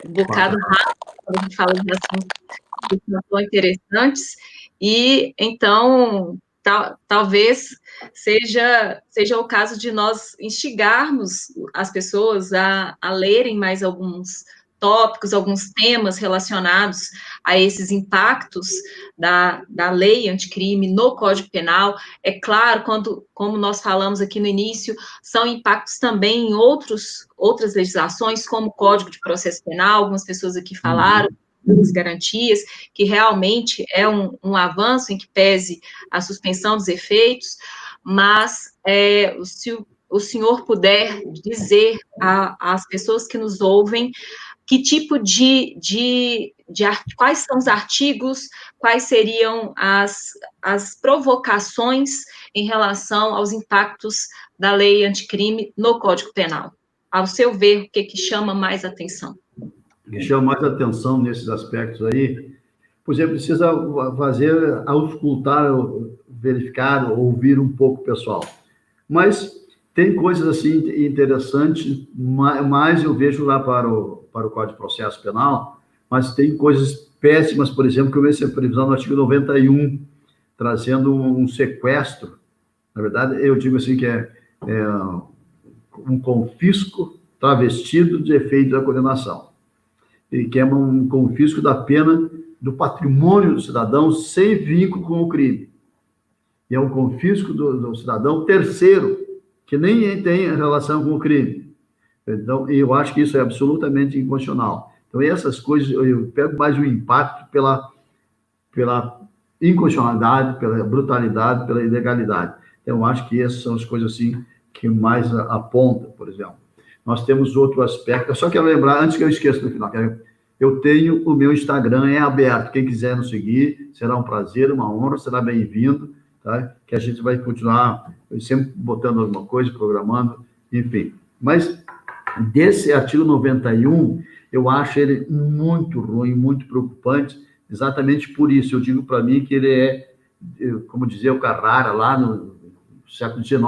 um bocado rápido quando a gente fala de assuntos que são interessantes, e então talvez seja o caso de nós instigarmos as pessoas a lerem mais alguns tópicos, alguns temas relacionados a esses impactos da lei anticrime no Código Penal. É claro, como nós falamos aqui no início, são impactos também em outras legislações, como o Código de Processo Penal, algumas pessoas aqui falaram, das garantias, que realmente é um avanço em que pese a suspensão dos efeitos, mas se o senhor puder dizer às pessoas que nos ouvem que tipo quais são os artigos, quais seriam as provocações em relação aos impactos da lei anticrime no Código Penal. Ao seu ver, o que chama mais atenção? O que chama mais atenção nesses aspectos aí, por exemplo, precisa fazer, auscultar, verificar, ouvir um pouco o pessoal. Mas tem coisas assim interessantes, mas eu vejo lá para o Código de Processo Penal, mas tem coisas péssimas, por exemplo, que eu vejo a previsão no artigo 91 trazendo um sequestro. Na verdade, eu digo assim que é um confisco travestido de efeito da condenação, e que é um confisco da pena do patrimônio do cidadão sem vínculo com o crime. E é um confisco do cidadão terceiro, que nem tem relação com o crime. Então, eu acho que isso é absolutamente inconstitucional. Então, essas coisas, eu pego mais o impacto pela inconstitucionalidade, pela brutalidade, pela ilegalidade. Então, eu acho que essas são as coisas assim que mais apontam, por exemplo. Nós temos outro aspecto, eu só quero lembrar, antes que eu esqueça no final, eu tenho o meu Instagram, é aberto, quem quiser nos seguir, será um prazer, uma honra, será bem-vindo, tá? Que a gente vai continuar sempre botando alguma coisa, programando, enfim. Mas desse artigo 91, eu acho ele muito ruim, muito preocupante, exatamente por isso. Eu digo para mim que ele é, como dizia o Carrara, lá no século XIX,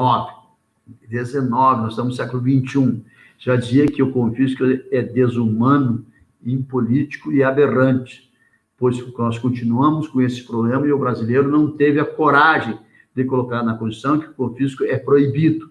nós estamos no século XXI, já dizia que o confisco é desumano, impolítico e aberrante, pois nós continuamos com esse problema e o brasileiro não teve a coragem de colocar na Constituição que o confisco é proibido.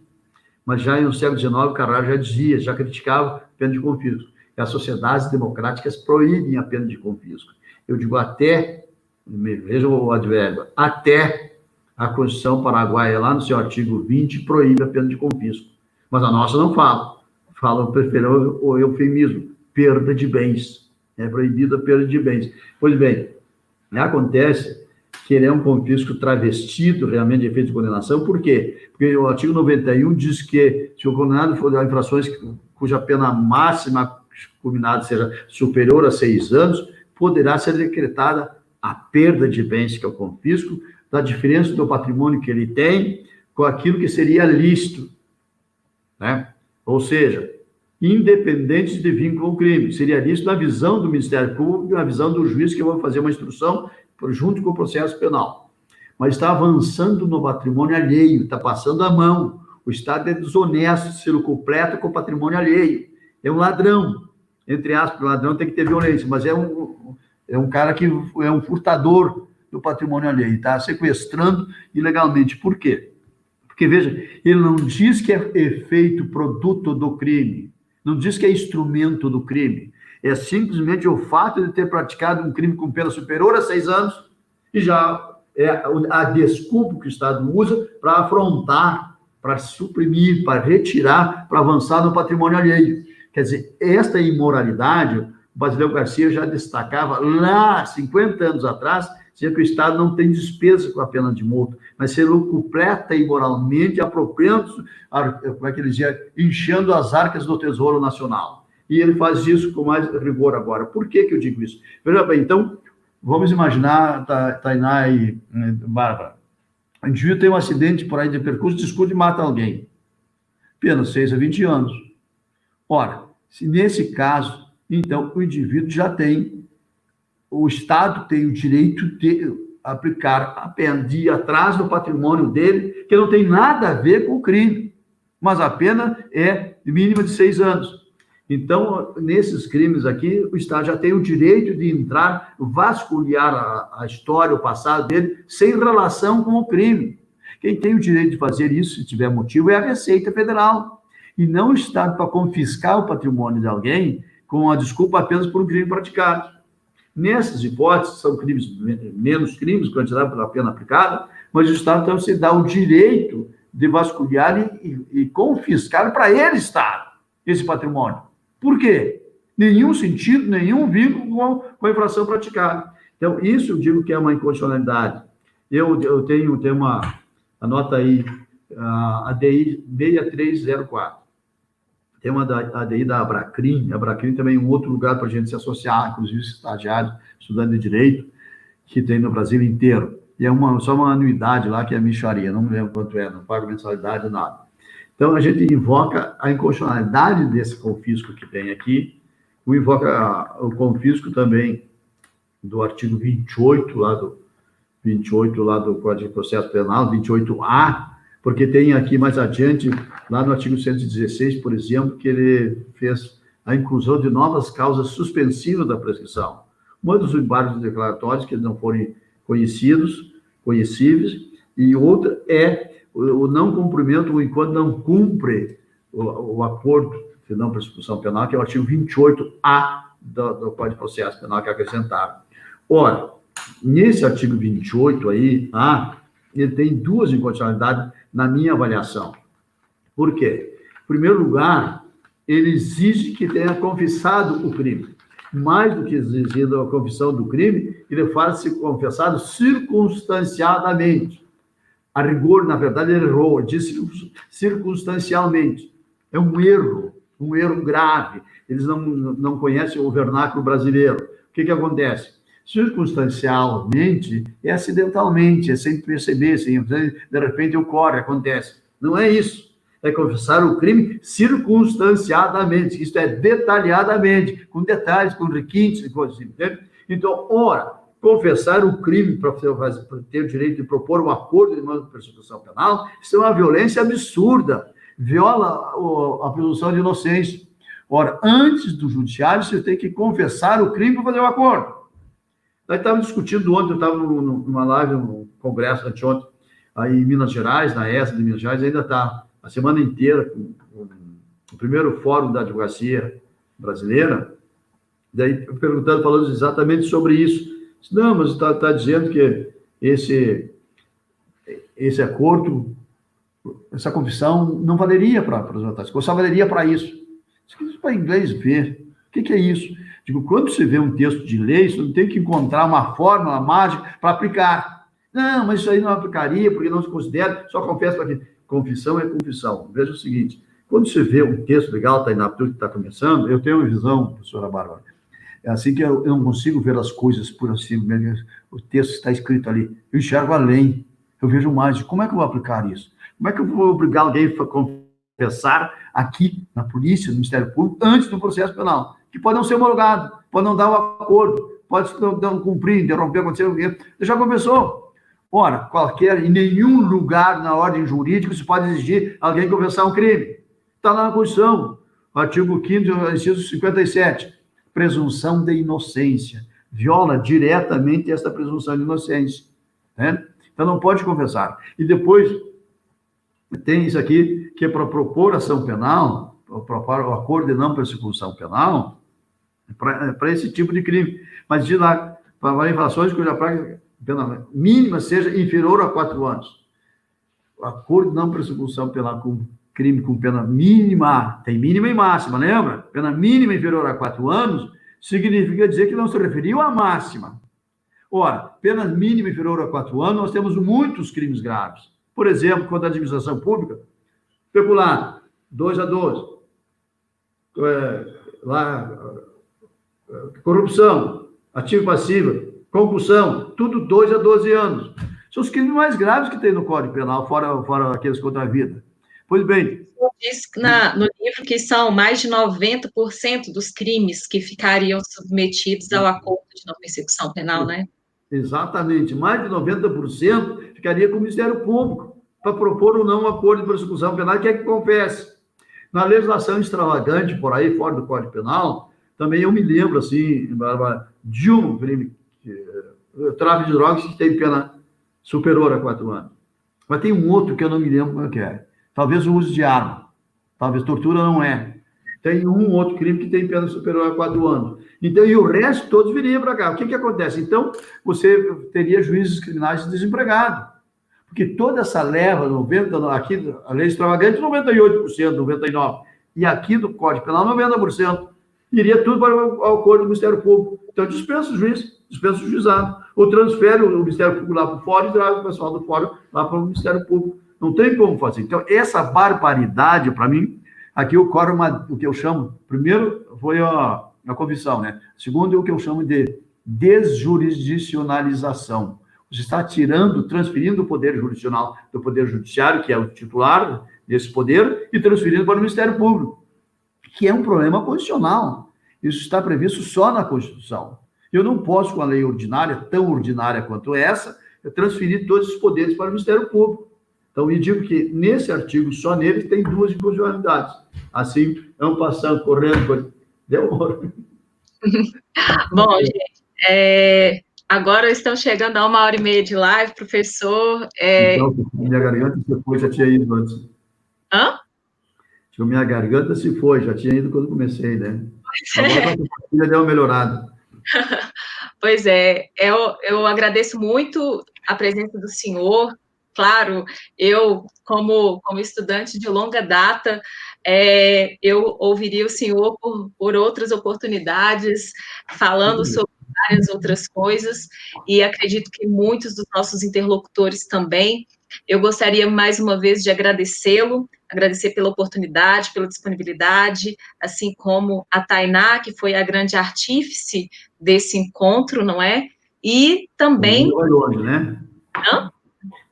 Mas já no século XIX, o Carrara já dizia, já criticava a pena de confisco. E as sociedades democráticas proíbem a pena de confisco. Eu digo até, vejam o advérbio, até a Constituição paraguaia, lá no seu artigo 20, proíbe a pena de confisco. Mas a nossa não fala. Fala, preferiu o eufemismo, perda de bens. É proibida a perda de bens. Pois bem, acontece que ele é um confisco travestido, realmente, de efeito de condenação. Por quê? Porque o artigo 91 diz que se o condenado for de infrações cuja pena máxima culminada seja superior a 6 anos, poderá ser decretada a perda de bens, que é o confisco, da diferença do patrimônio que ele tem com aquilo que seria lícito, né? Ou seja, independente de vínculo ao crime. Seria lícito na visão do Ministério Público, na visão do juiz que vai fazer uma instrução junto com o processo penal. Mas está avançando no patrimônio alheio, está passando a mão. O Estado é desonesto, sendo completo com o patrimônio alheio. É um ladrão, entre aspas, o ladrão tem que ter violência, mas é um cara que é um furtador do patrimônio alheio, está sequestrando ilegalmente. Por quê? Porque, veja, ele não diz que é efeito produto do crime, não diz que é instrumento do crime, é simplesmente o fato de ter praticado um crime com pena superior a 6 anos, e já é a desculpa que o Estado usa para afrontar, para suprimir, para retirar, para avançar no patrimônio alheio. Quer dizer, esta imoralidade, o Basileu Garcia já destacava lá, 50 anos atrás, dizia que o Estado não tem despesa com a pena de multa, mas se completa imoralmente, apropriando-se, como é que ele dizia, enchendo as arcas do Tesouro Nacional. E ele faz isso com mais rigor agora. Por que eu digo isso? Veja bem, então, vamos imaginar, Tainá e Bárbara, o indivíduo tem um acidente por aí de percurso, discute e mata alguém. Pena 6 a 20 anos. Ora, se nesse caso, então, o indivíduo já tem, o Estado tem o direito de aplicar a pena, de ir atrás do patrimônio dele, que não tem nada a ver com o crime, mas a pena é mínima de 6 anos. Então, nesses crimes aqui, o Estado já tem o direito de entrar, vasculhar a história, o passado dele, sem relação com o crime. Quem tem o direito de fazer isso, se tiver motivo, é a Receita Federal. E não o Estado para confiscar o patrimônio de alguém com a desculpa apenas por um crime praticado. Nessas hipóteses, são crimes, menos crimes, quantidade pela pena aplicada, mas o Estado, então, se dá o direito de vasculhar e confiscar para ele, Estado, esse patrimônio. Por quê? Nenhum sentido, nenhum vínculo com a infração praticada. Então, isso eu digo que é uma inconstitucionalidade. Eu tenho uma, anota aí, a ADI 6304. Tem uma ADI da Abracrim. A Abracrim também é um outro lugar para a gente se associar, inclusive estagiário, estudante de Direito, que tem no Brasil inteiro. E é só uma anuidade lá que é mixaria, não me lembro quanto é, não pago mensalidade, nada. Então, a gente invoca a inconstitucionalidade desse confisco que tem aqui, invoca o confisco também do artigo 28, lá do Código de Processo Penal, 28A, porque tem aqui mais adiante, lá no artigo 116, por exemplo, que ele fez a inclusão de novas causas suspensivas da prescrição. Uma dos embargos declaratórios que não forem conhecidos, conhecíveis, e outra é o não cumprimento, ou enquanto não cumpre o acordo de não persecução penal, que é o artigo 28A do Código de Processo Penal, que é acrescentado. Ora, nesse artigo 28 aí, ele tem duas inconstitucionalidades na minha avaliação. Por quê? Em primeiro lugar, ele exige que tenha confessado o crime. Mais do que exigindo a confissão do crime, ele faz-se confessado circunstanciadamente. A rigor, na verdade, ele errou, disse circunstancialmente. É um erro grave. Eles não conhecem o vernáculo brasileiro. O que acontece? Circunstancialmente é acidentalmente, é sem perceber, de repente ocorre, acontece. Não é isso. É confessar o crime circunstanciadamente. Isto é, detalhadamente, com detalhes, com requintes e coisas assim. Entende? Então, ora, confessar o crime para ter o direito de propor um acordo de não persecução penal, isso é uma violência absurda. Viola a presunção de inocência. Ora, antes do judiciário, você tem que confessar o crime para fazer o acordo. Nós estávamos discutindo ontem, eu estava numa live, num congresso anteontem, aí em Minas Gerais, na ESA de Minas Gerais, ainda está a semana inteira com o primeiro fórum da advocacia brasileira, daí perguntando, falando exatamente sobre isso. Não, mas está dizendo que esse acordo, essa confissão não valeria para os votantes, só valeria para isso. Isso para inglês ver. O que é isso? Digo, quando você vê um texto de lei, você não tem que encontrar uma fórmula mágica para aplicar. Não, mas isso aí não aplicaria, porque não se considera, só confessa para quê? Confissão é confissão. Veja o seguinte, quando você vê um texto legal, está inapto, que está começando, eu tenho uma visão, professora Bárbara, é assim que eu não consigo ver as coisas por assim, o texto está escrito ali, eu enxergo além, eu vejo mais, como é que eu vou aplicar isso? Como é que eu vou obrigar alguém a confessar aqui na polícia, no Ministério Público, antes do processo penal? Que pode não ser homologado, pode não dar o acordo, pode não cumprir, interromper, acontecer o quê? Já confessou. Ora, em nenhum lugar na ordem jurídica se pode exigir alguém confessar um crime. Está lá na Constituição, artigo 5º, inciso 57, presunção de inocência. Viola diretamente esta presunção de inocência. Né? Então, não pode confessar. E depois, tem isso aqui, que é para propor ação penal, para o acordo de não persecução penal, para esse tipo de crime. Mas diz lá, para infrações cuja pena mínima seja inferior a 4 anos. O acordo de não persecução penal com crime com pena mínima, tem mínima e máxima, lembra? Pena mínima inferior a 4 anos, significa dizer que não se referiu à máxima. Ora, pena mínima inferior a 4 anos, nós temos muitos crimes graves. Por exemplo, contra a administração pública, peculato, 2 a 12. Corrupção, ativo e passiva, concussão, tudo 2 a 12 anos. São os crimes mais graves que tem no Código Penal, fora aqueles contra a vida. Pois bem... Diz no livro que são mais de 90% dos crimes que ficariam submetidos ao acordo de não persecução penal, né? Exatamente. Mais de 90% ficaria com o Ministério Público para propor ou não um acordo de persecução penal, que é que confesse. Na legislação extravagante, por aí, fora do Código Penal, também eu me lembro, assim, de um crime, tráfico de drogas, que tem pena superior a 4 anos. Mas tem um outro que eu não me lembro como é que é. Talvez o uso de arma. Talvez tortura não é. Tem um outro crime que tem pena superior a 4 anos. Então, e o resto todos viriam para cá. O que acontece? Então, você teria juízes criminais desempregados. Porque toda essa leva, 90%, aqui, a lei extravagante, 98%, 99%. E aqui do Código Penal, 90%. Iria tudo para o acordo do Ministério Público. Então, dispensa o juiz, dispensa o juizado. Ou transfere o Ministério Público lá para o fórum e traz o pessoal do fórum lá para o Ministério Público. Não tem como fazer. Então, essa barbaridade, para mim, aqui ocorre o que eu chamo, primeiro foi a confissão, né? Segundo é o que eu chamo de desjurisdicionalização. Você está transferindo o poder jurisdicional do poder judiciário, que é o titular desse poder, e transferindo para o Ministério Público, que é um problema constitucional. Isso está previsto só na Constituição. Eu não posso, com a lei ordinária, tão ordinária quanto essa, transferir todos os poderes para o Ministério Público. Então, eu digo que nesse artigo, só nele, tem 2 inconstitucionalidades. Assim, vamos passando, correndo, demora. Bom, gente, Agora estamos chegando a 1h30 de live, professor. Então, minha garganta se foi, já tinha ido antes. Hã? Minha garganta se foi, já tinha ido quando comecei, né? Agora a filha deu uma melhorada. Pois é, eu agradeço muito a presença do senhor. Claro, eu, como estudante de longa data, eu ouviria o senhor por outras oportunidades, falando sobre várias outras coisas, e acredito que muitos dos nossos interlocutores também. Eu gostaria, mais uma vez, de agradecê-lo, agradecer pela oportunidade, pela disponibilidade, assim como a Tainá, que foi a grande artífice desse encontro, não é? E também... Essa menina vai longe, né? Hã?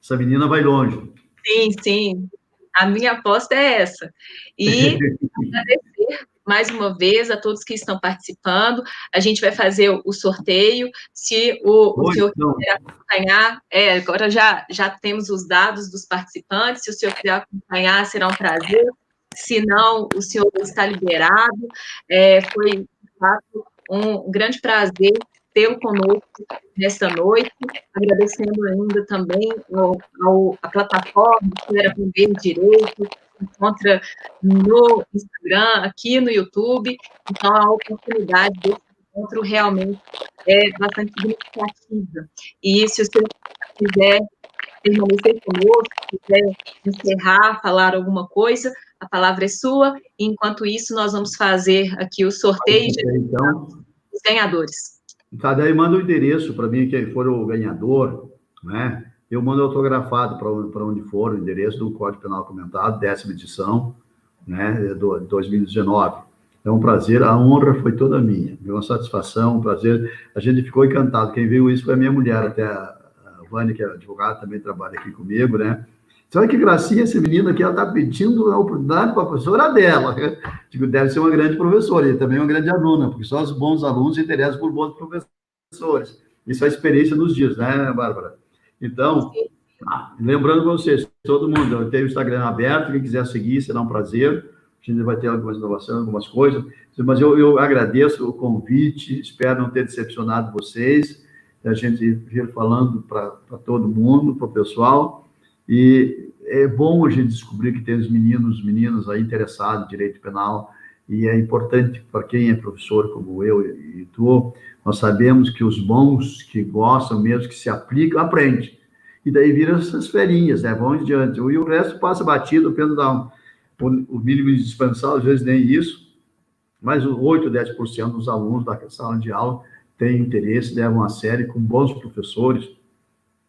Essa menina vai longe. Sim, sim. A minha aposta é essa. E agradecer mais uma vez a todos que estão participando. A gente vai fazer o sorteio. Se o senhor quiser acompanhar, agora já temos os dados dos participantes. Se o senhor quiser acompanhar, será um prazer. Se não, o senhor está liberado. Foi, de fato, um grande prazer tê-lo conosco nesta noite, agradecendo ainda também a plataforma que era Aprender Direito, que se encontra no Instagram, aqui no YouTube, então a oportunidade desse encontro realmente é bastante significativa. E se o senhor quiser permanecer conosco, quiser encerrar, falar alguma coisa, a palavra é sua, e enquanto isso nós vamos fazer aqui o sorteio dos ganhadores. Tá, daí manda o endereço para mim, quem for o ganhador, né? Eu mando autografado para onde for o endereço do Código Penal Comentado, 10ª edição, né, do 2019. É um prazer, a honra foi toda minha, uma satisfação, um prazer. A gente ficou encantado. Quem viu isso foi a minha mulher, até a Vânia, que é advogada, também trabalha aqui comigo, né? Olha que gracinha esse menino aqui, ela está pedindo a oportunidade para a professora dela. Digo, deve ser uma grande professora, e também uma grande aluna, porque só os bons alunos se interessam por bons professores. Isso é a experiência dos dias, né, Bárbara? Então, lembrando para vocês, todo mundo tem o Instagram aberto, quem quiser seguir, será um prazer. A gente vai ter algumas inovações, algumas coisas, mas eu agradeço o convite, espero não ter decepcionado vocês, a gente vir falando para todo mundo, para o pessoal. E é bom a gente descobrir que tem os meninos aí interessados em direito penal, e é importante para quem é professor como eu e tu, nós sabemos que os bons que gostam mesmo, que se aplicam, aprendem. E daí viram essas ferinhas, né? Vão adiante. E o resto passa batido, apenas o mínimo indispensável, às vezes nem isso, mas 8, 10% dos alunos da sala de aula têm interesse, levam a sério, com bons professores,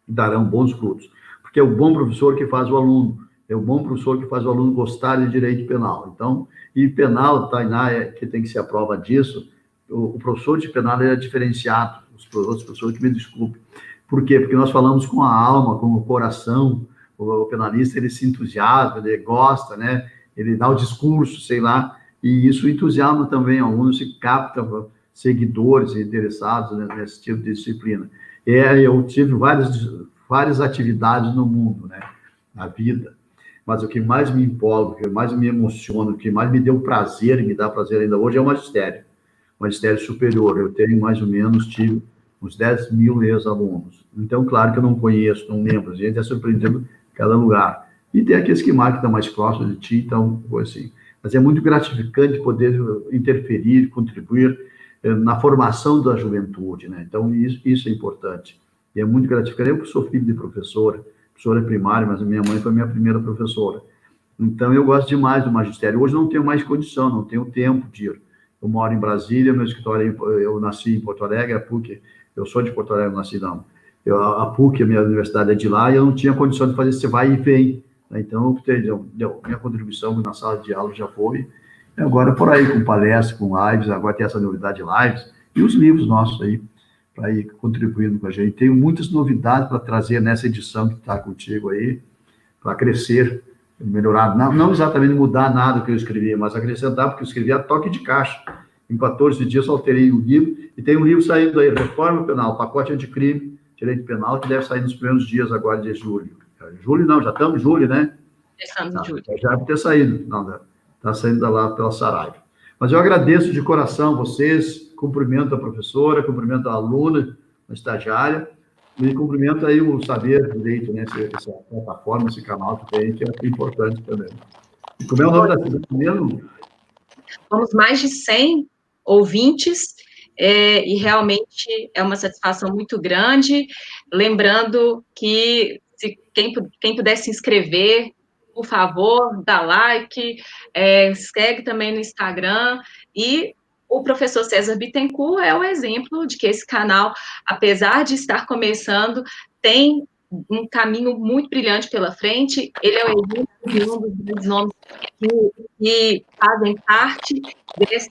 e darão bons frutos. Porque é o bom professor que faz o aluno, é o bom professor que faz o aluno gostar de direito penal. Então, e penal, Tainá, que tem que ser a prova disso, o professor de penal é diferenciado, os outros professores que me desculpem. Por quê? Porque nós falamos com a alma, com o coração, o penalista, ele se entusiasma, ele gosta, né? Ele dá o discurso, sei lá, e isso entusiasma também alunos, se capta seguidores interessados nesse tipo de disciplina. Eu tive várias atividades no mundo, né, na vida, mas o que mais me empolga, o que mais me emociona, o que mais me deu prazer, e me dá prazer ainda hoje, é o magistério superior. Eu tenho mais ou menos, tive uns 10 mil ex-alunos. Então, claro que eu não conheço, não lembro, a gente é surpreendido em cada lugar. E tem aqueles que mais que estão mais próximos de ti, então, assim. Mas é muito gratificante poder interferir, contribuir na formação da juventude, né? Então, isso é importante. E é muito gratificante. Eu sou filho de professora primária, mas a minha mãe foi minha primeira professora. Então, eu gosto demais do magistério. Hoje não tenho mais condição, não tenho tempo de ir. Eu moro em Brasília, meu escritório, eu nasci em Porto Alegre, a PUC, eu sou de Porto Alegre, nasci não. A PUC, a minha universidade é de lá, e eu não tinha condição de fazer esse vai e vem. Então, minha contribuição na sala de aula já foi. E agora, por aí, com palestras, com lives, agora tem essa novidade de lives, e os livros nossos aí, para ir contribuindo com a gente. Tenho muitas novidades para trazer nessa edição que está contigo aí, para crescer, melhorar, não exatamente mudar nada que eu escrevi, mas acrescentar, porque eu escrevi a toque de caixa. Em 14 dias eu alterei o livro, e tem um livro saindo aí, Reforma Penal, Pacote Anticrime, Direito Penal, que deve sair nos primeiros dias agora de julho. Julho não, já estamos em julho, né? Estamos em julho. Já deve ter saído, está saindo lá pela Saraiva. Mas eu agradeço de coração vocês, cumprimento a professora, cumprimento a aluna, uma estagiária, e cumprimento aí o Saber Direito, né? Essa plataforma, esse canal que tem, que é importante também. E como é o nome da cidade mesmo? Somos mais de 100 ouvintes, e realmente é uma satisfação muito grande. Lembrando que se quem puder se inscrever, por favor, dá like, segue também no Instagram. E o professor César Bittencourt é o exemplo de que esse canal, apesar de estar começando, tem um caminho muito brilhante pela frente. Ele é o exemplo de um dos grandes nomes que fazem parte desse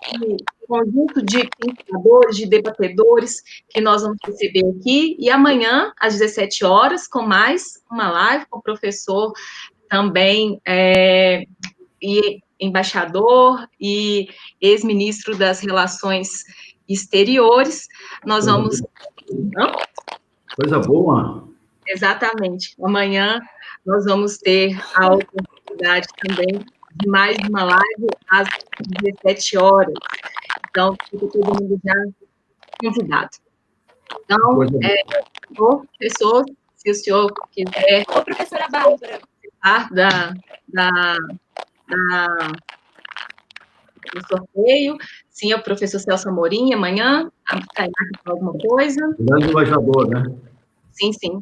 conjunto de pensadores, de debatedores que nós vamos receber aqui. E amanhã, às 17 horas, com mais uma live com o professor também, e embaixador e ex-ministro das Relações Exteriores. Nós vamos... Coisa boa! Exatamente. Amanhã nós vamos ter a oportunidade também de mais uma live às 17 horas. Então, fica todo mundo já convidado. Então, professor, se o senhor quiser... Ô, professora Bárbara. Do sorteio. Sim, é o professor Celso Amorim, amanhã. A Tainá quer falar alguma coisa? Grande embaixador, né? Sim, sim.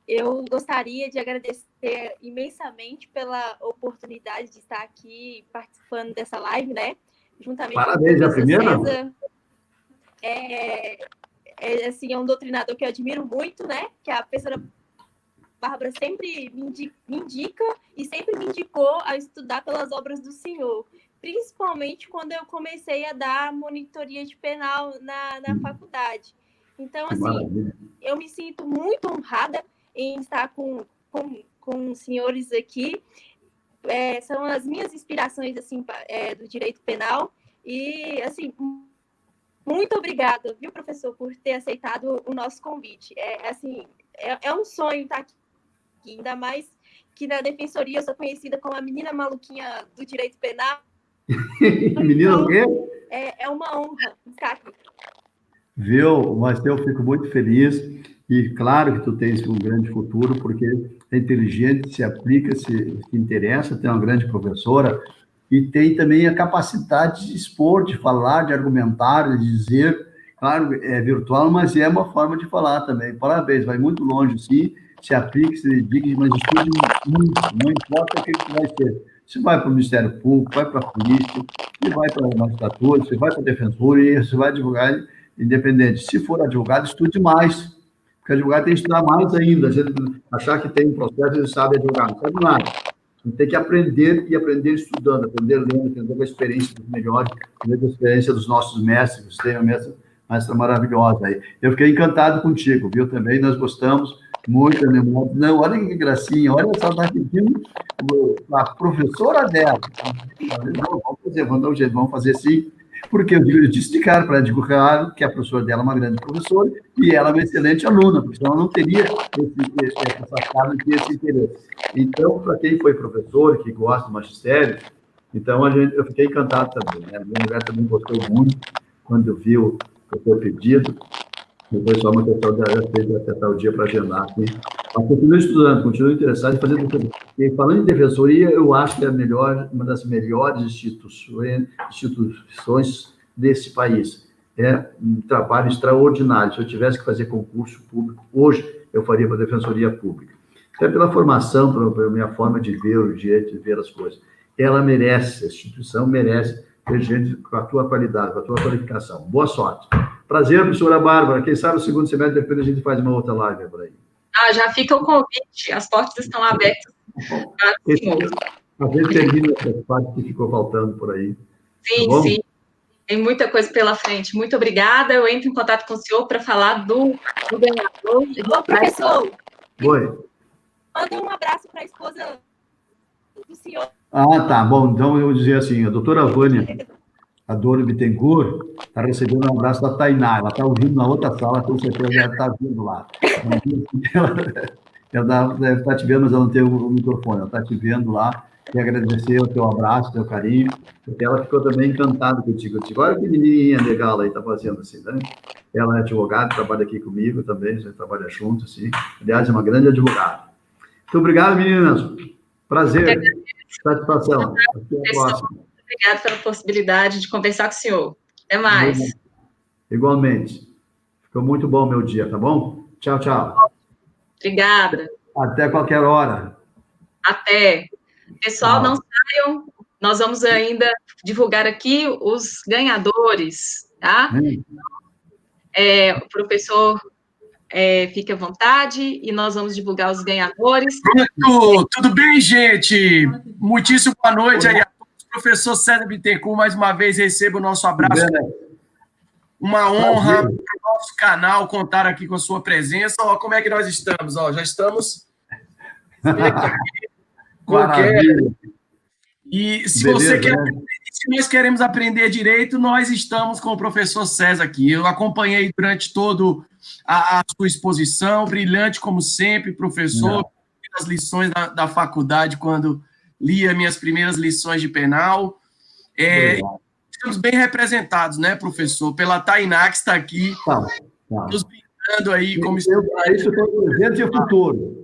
Eu gostaria de agradecer imensamente pela oportunidade de estar aqui participando dessa live, né? Juntamente Parabéns, com o a primeira? César. Assim, é um doutrinador que eu admiro muito, né? Que a professora Bárbara sempre me indica e sempre me indicou a estudar pelas obras do senhor, principalmente quando eu comecei a dar monitoria de penal na faculdade. Então, assim, eu me sinto muito honrada em estar com os senhores aqui. São as minhas inspirações, assim, do direito penal. E, assim, muito obrigada, viu, professor, por ter aceitado o nosso convite. É um sonho estar aqui, ainda mais que na defensoria eu sou conhecida como a menina maluquinha do direito penal. Menina o quê? É uma honra estar aqui. Viu? Mas eu fico muito feliz e claro que tu tens um grande futuro, porque é inteligente, se aplica, se interessa, tem uma grande professora e tem também a capacidade de expor, de falar, de argumentar, de dizer. Claro, é virtual, mas é uma forma de falar também. Parabéns, vai muito longe, sim, se aplique, se dedique, mas estude muito, não importa o que vai ser. Você vai para o Ministério Público, vai para a polícia, você vai para a magistratura, você vai para a defensoria, você vai advogar independente. Se for advogado, estude mais, porque advogado tem que estudar mais ainda. A gente achar que tem um processo, ele sabe advogar, não sabe nada. A gente tem que aprender e aprender estudando, aprender lendo, aprender com a experiência dos melhores, aprender com a experiência dos nossos mestres. Você tem uma mestra maravilhosa aí. Eu fiquei encantado contigo, viu? Também nós gostamos muito. Não, olha que gracinha, olha só, está pedindo a professora dela. Vamos dar um jeito, vamos fazer assim. Porque eu disse de cara para divulgar que a professora dela é uma grande professora e ela é uma excelente aluna, porque senão não teria essa cara de esse interesse. Então, para quem foi professor, que gosta do magistério, então eu fiquei encantado também. Né? A minha mulher também gostou muito quando viu o seu pedido. Foi só uma questão de acertar o dia para agendar aqui. Mas continuo estudando, continuo interessado em fazer tudo. E falando em defensoria, eu acho que é uma das melhores instituições desse país. É um trabalho extraordinário. Se eu tivesse que fazer concurso público, hoje eu faria para a Defensoria Pública. Até pela formação, pela minha forma de ver o direito, de ver as coisas. Ela merece, a instituição merece ter gente com a tua qualidade, com a tua qualificação. Boa sorte. Prazer, professora Bárbara. Quem sabe o segundo semestre, depois a gente faz uma outra live por aí. Já fica o convite, as portas estão abertas. A gente termina essa parte que ficou faltando por aí. Sim, tá sim. Tem muita coisa pela frente. Muito obrigada. Eu entro em contato com o senhor para falar do ganhador. Ô, professor. Oi. Manda um abraço para a esposa do senhor. Tá. Bom, então eu vou dizer assim, a doutora Vânia, a Dora Bittencourt, está recebendo um abraço da Tainá. Ela está ouvindo na outra sala, com certeza ela está vindo lá. Ela deve estar te vendo, mas ela não tem o microfone. Ela está te vendo lá e agradecer o teu abraço, o teu carinho, porque ela ficou também encantada contigo. Eu disse, olha que menininha legal aí, tá fazendo assim, né? Ela é advogada, trabalha aqui comigo também, a gente trabalha junto, assim. Aliás, é uma grande advogada. Muito obrigado, meninas. Prazer, satisfação. Até a próxima. Obrigada pela possibilidade de conversar com o senhor. Até mais. Igualmente. Ficou muito bom o meu dia, tá bom? Tchau, tchau. Obrigada. Até qualquer hora. Até. Pessoal, não saiam. Nós vamos ainda divulgar aqui os ganhadores, tá? O professor fique à vontade e nós vamos divulgar os ganhadores. Pronto, tudo bem, gente? Muitíssimo boa noite aí a todos. Professor César Bittencourt, mais uma vez receba o nosso abraço. Uma honra para o nosso canal contar aqui com a sua presença. Ó, como é que nós estamos? Ó, já estamos... E se você quer, se nós queremos aprender direito, nós estamos com o professor César aqui. Eu acompanhei durante todo a sua exposição, brilhante como sempre, professor, as lições da faculdade, quando lia minhas primeiras lições de penal. Estamos bem representados, né, professor? Pela Tainá, que está aqui, nos brindando aí. Como isso foi o presente e o futuro.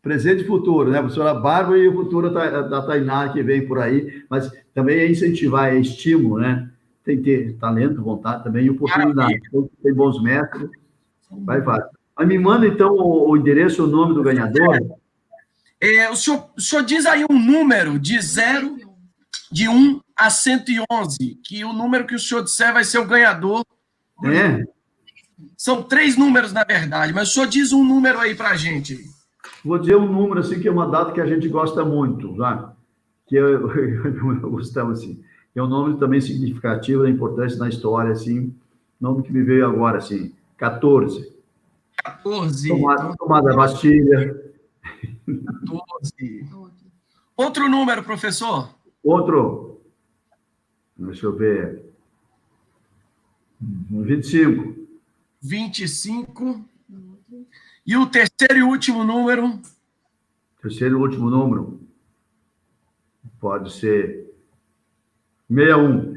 Presente e futuro, né? A professora Bárbara e o futuro da Tainá, que vem por aí, mas também é incentivar, é estímulo, né? Tem que ter talento, vontade também e oportunidade. Então, tem bons métodos, vai fácil. Mas me manda, então, o endereço, o nome do ganhador. O senhor diz aí um número de 1 a 111, que o número que o senhor disser vai ser o ganhador. São 3 números, na verdade, mas o senhor diz um número aí para a gente. Vou dizer um número, assim, que é uma data que a gente gosta muito, tá? Que eu gostamos, assim. É um nome também significativo da importância na história, assim. Nome que me veio agora, assim. 14. 14. Tomada da Bastilha. 14. Outro número, professor? Outro. Deixa eu ver. 25. 25. E o terceiro e último número? Terceiro e último número? Pode ser 61.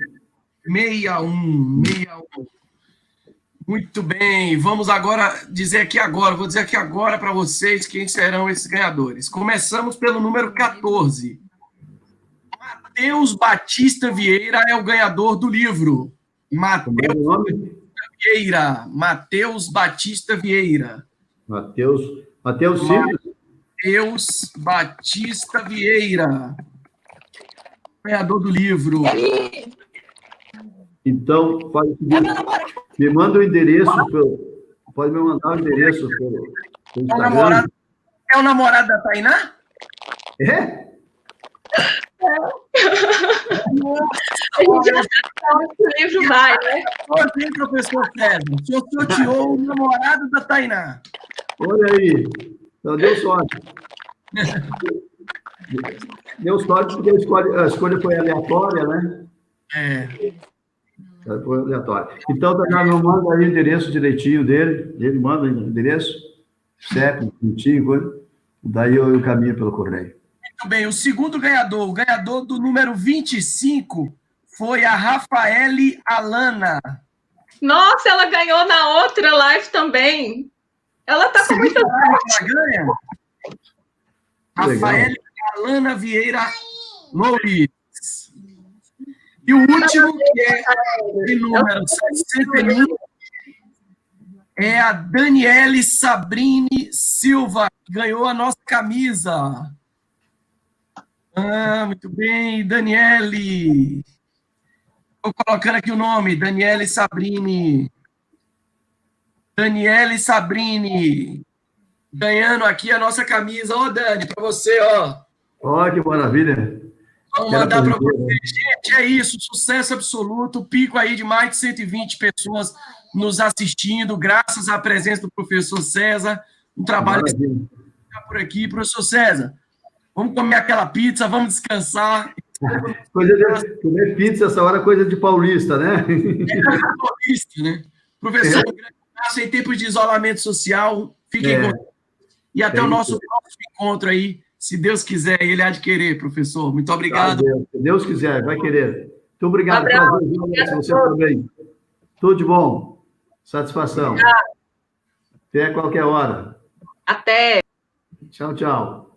61. Muito bem. Vamos agora dizer aqui agora. Vou dizer aqui agora para vocês quem serão esses ganhadores. Começamos pelo número 14. Matheus Batista Vieira é o ganhador do livro. Matheus Batista Vieira. Matheus Batista Vieira, ganhador do livro. Então, me manda o endereço, pode me mandar o endereço pelo Instagram. É o namorado da Tainá? A gente já sabe que o livro vai, né? Oi, professor César. O senhor sorteou o namorado da Tainá. Olha aí. Então, deu sorte. Deu sorte porque a escolha foi aleatória, né? Foi aleatória. Então, Tainá, não manda aí o endereço direitinho dele. Ele manda o endereço, CEP, bonitinho, daí eu caminho pelo correio. Muito bem, o segundo ganhador, o ganhador do número 25, foi a Rafaele Alana. Nossa, ela ganhou na outra live também. Ela tá com muita sorte. Ela ganha. Rafaele Alana Vieira Loures. E o último, que é de número 61, é a Daniele Sabrini Silva, que ganhou a nossa camisa. Muito bem, Daniele. Estou colocando aqui o nome, Daniele Sabrini. Daniele Sabrini. Ganhando aqui a nossa camisa. Ó, Dani, para você, ó. Ó, que maravilha. Vamos mandar para você. Gente, é isso, sucesso absoluto. Pico aí de mais de 120 pessoas nos assistindo, graças à presença do professor César. Um trabalho que está por aqui. Professor César, vamos comer aquela pizza, vamos descansar. Comer pizza essa hora é coisa de paulista, né? Paulista, né? Professor, um grande abraço em tempos de isolamento social. Fiquem com... E até o nosso próximo encontro aí, Se Deus quiser, ele há de querer, professor. Muito obrigado. Se Deus quiser, vai querer. Muito obrigado. Obrigado. Você também. Tudo de bom. Satisfação. Até qualquer hora. Até. Tchau, tchau.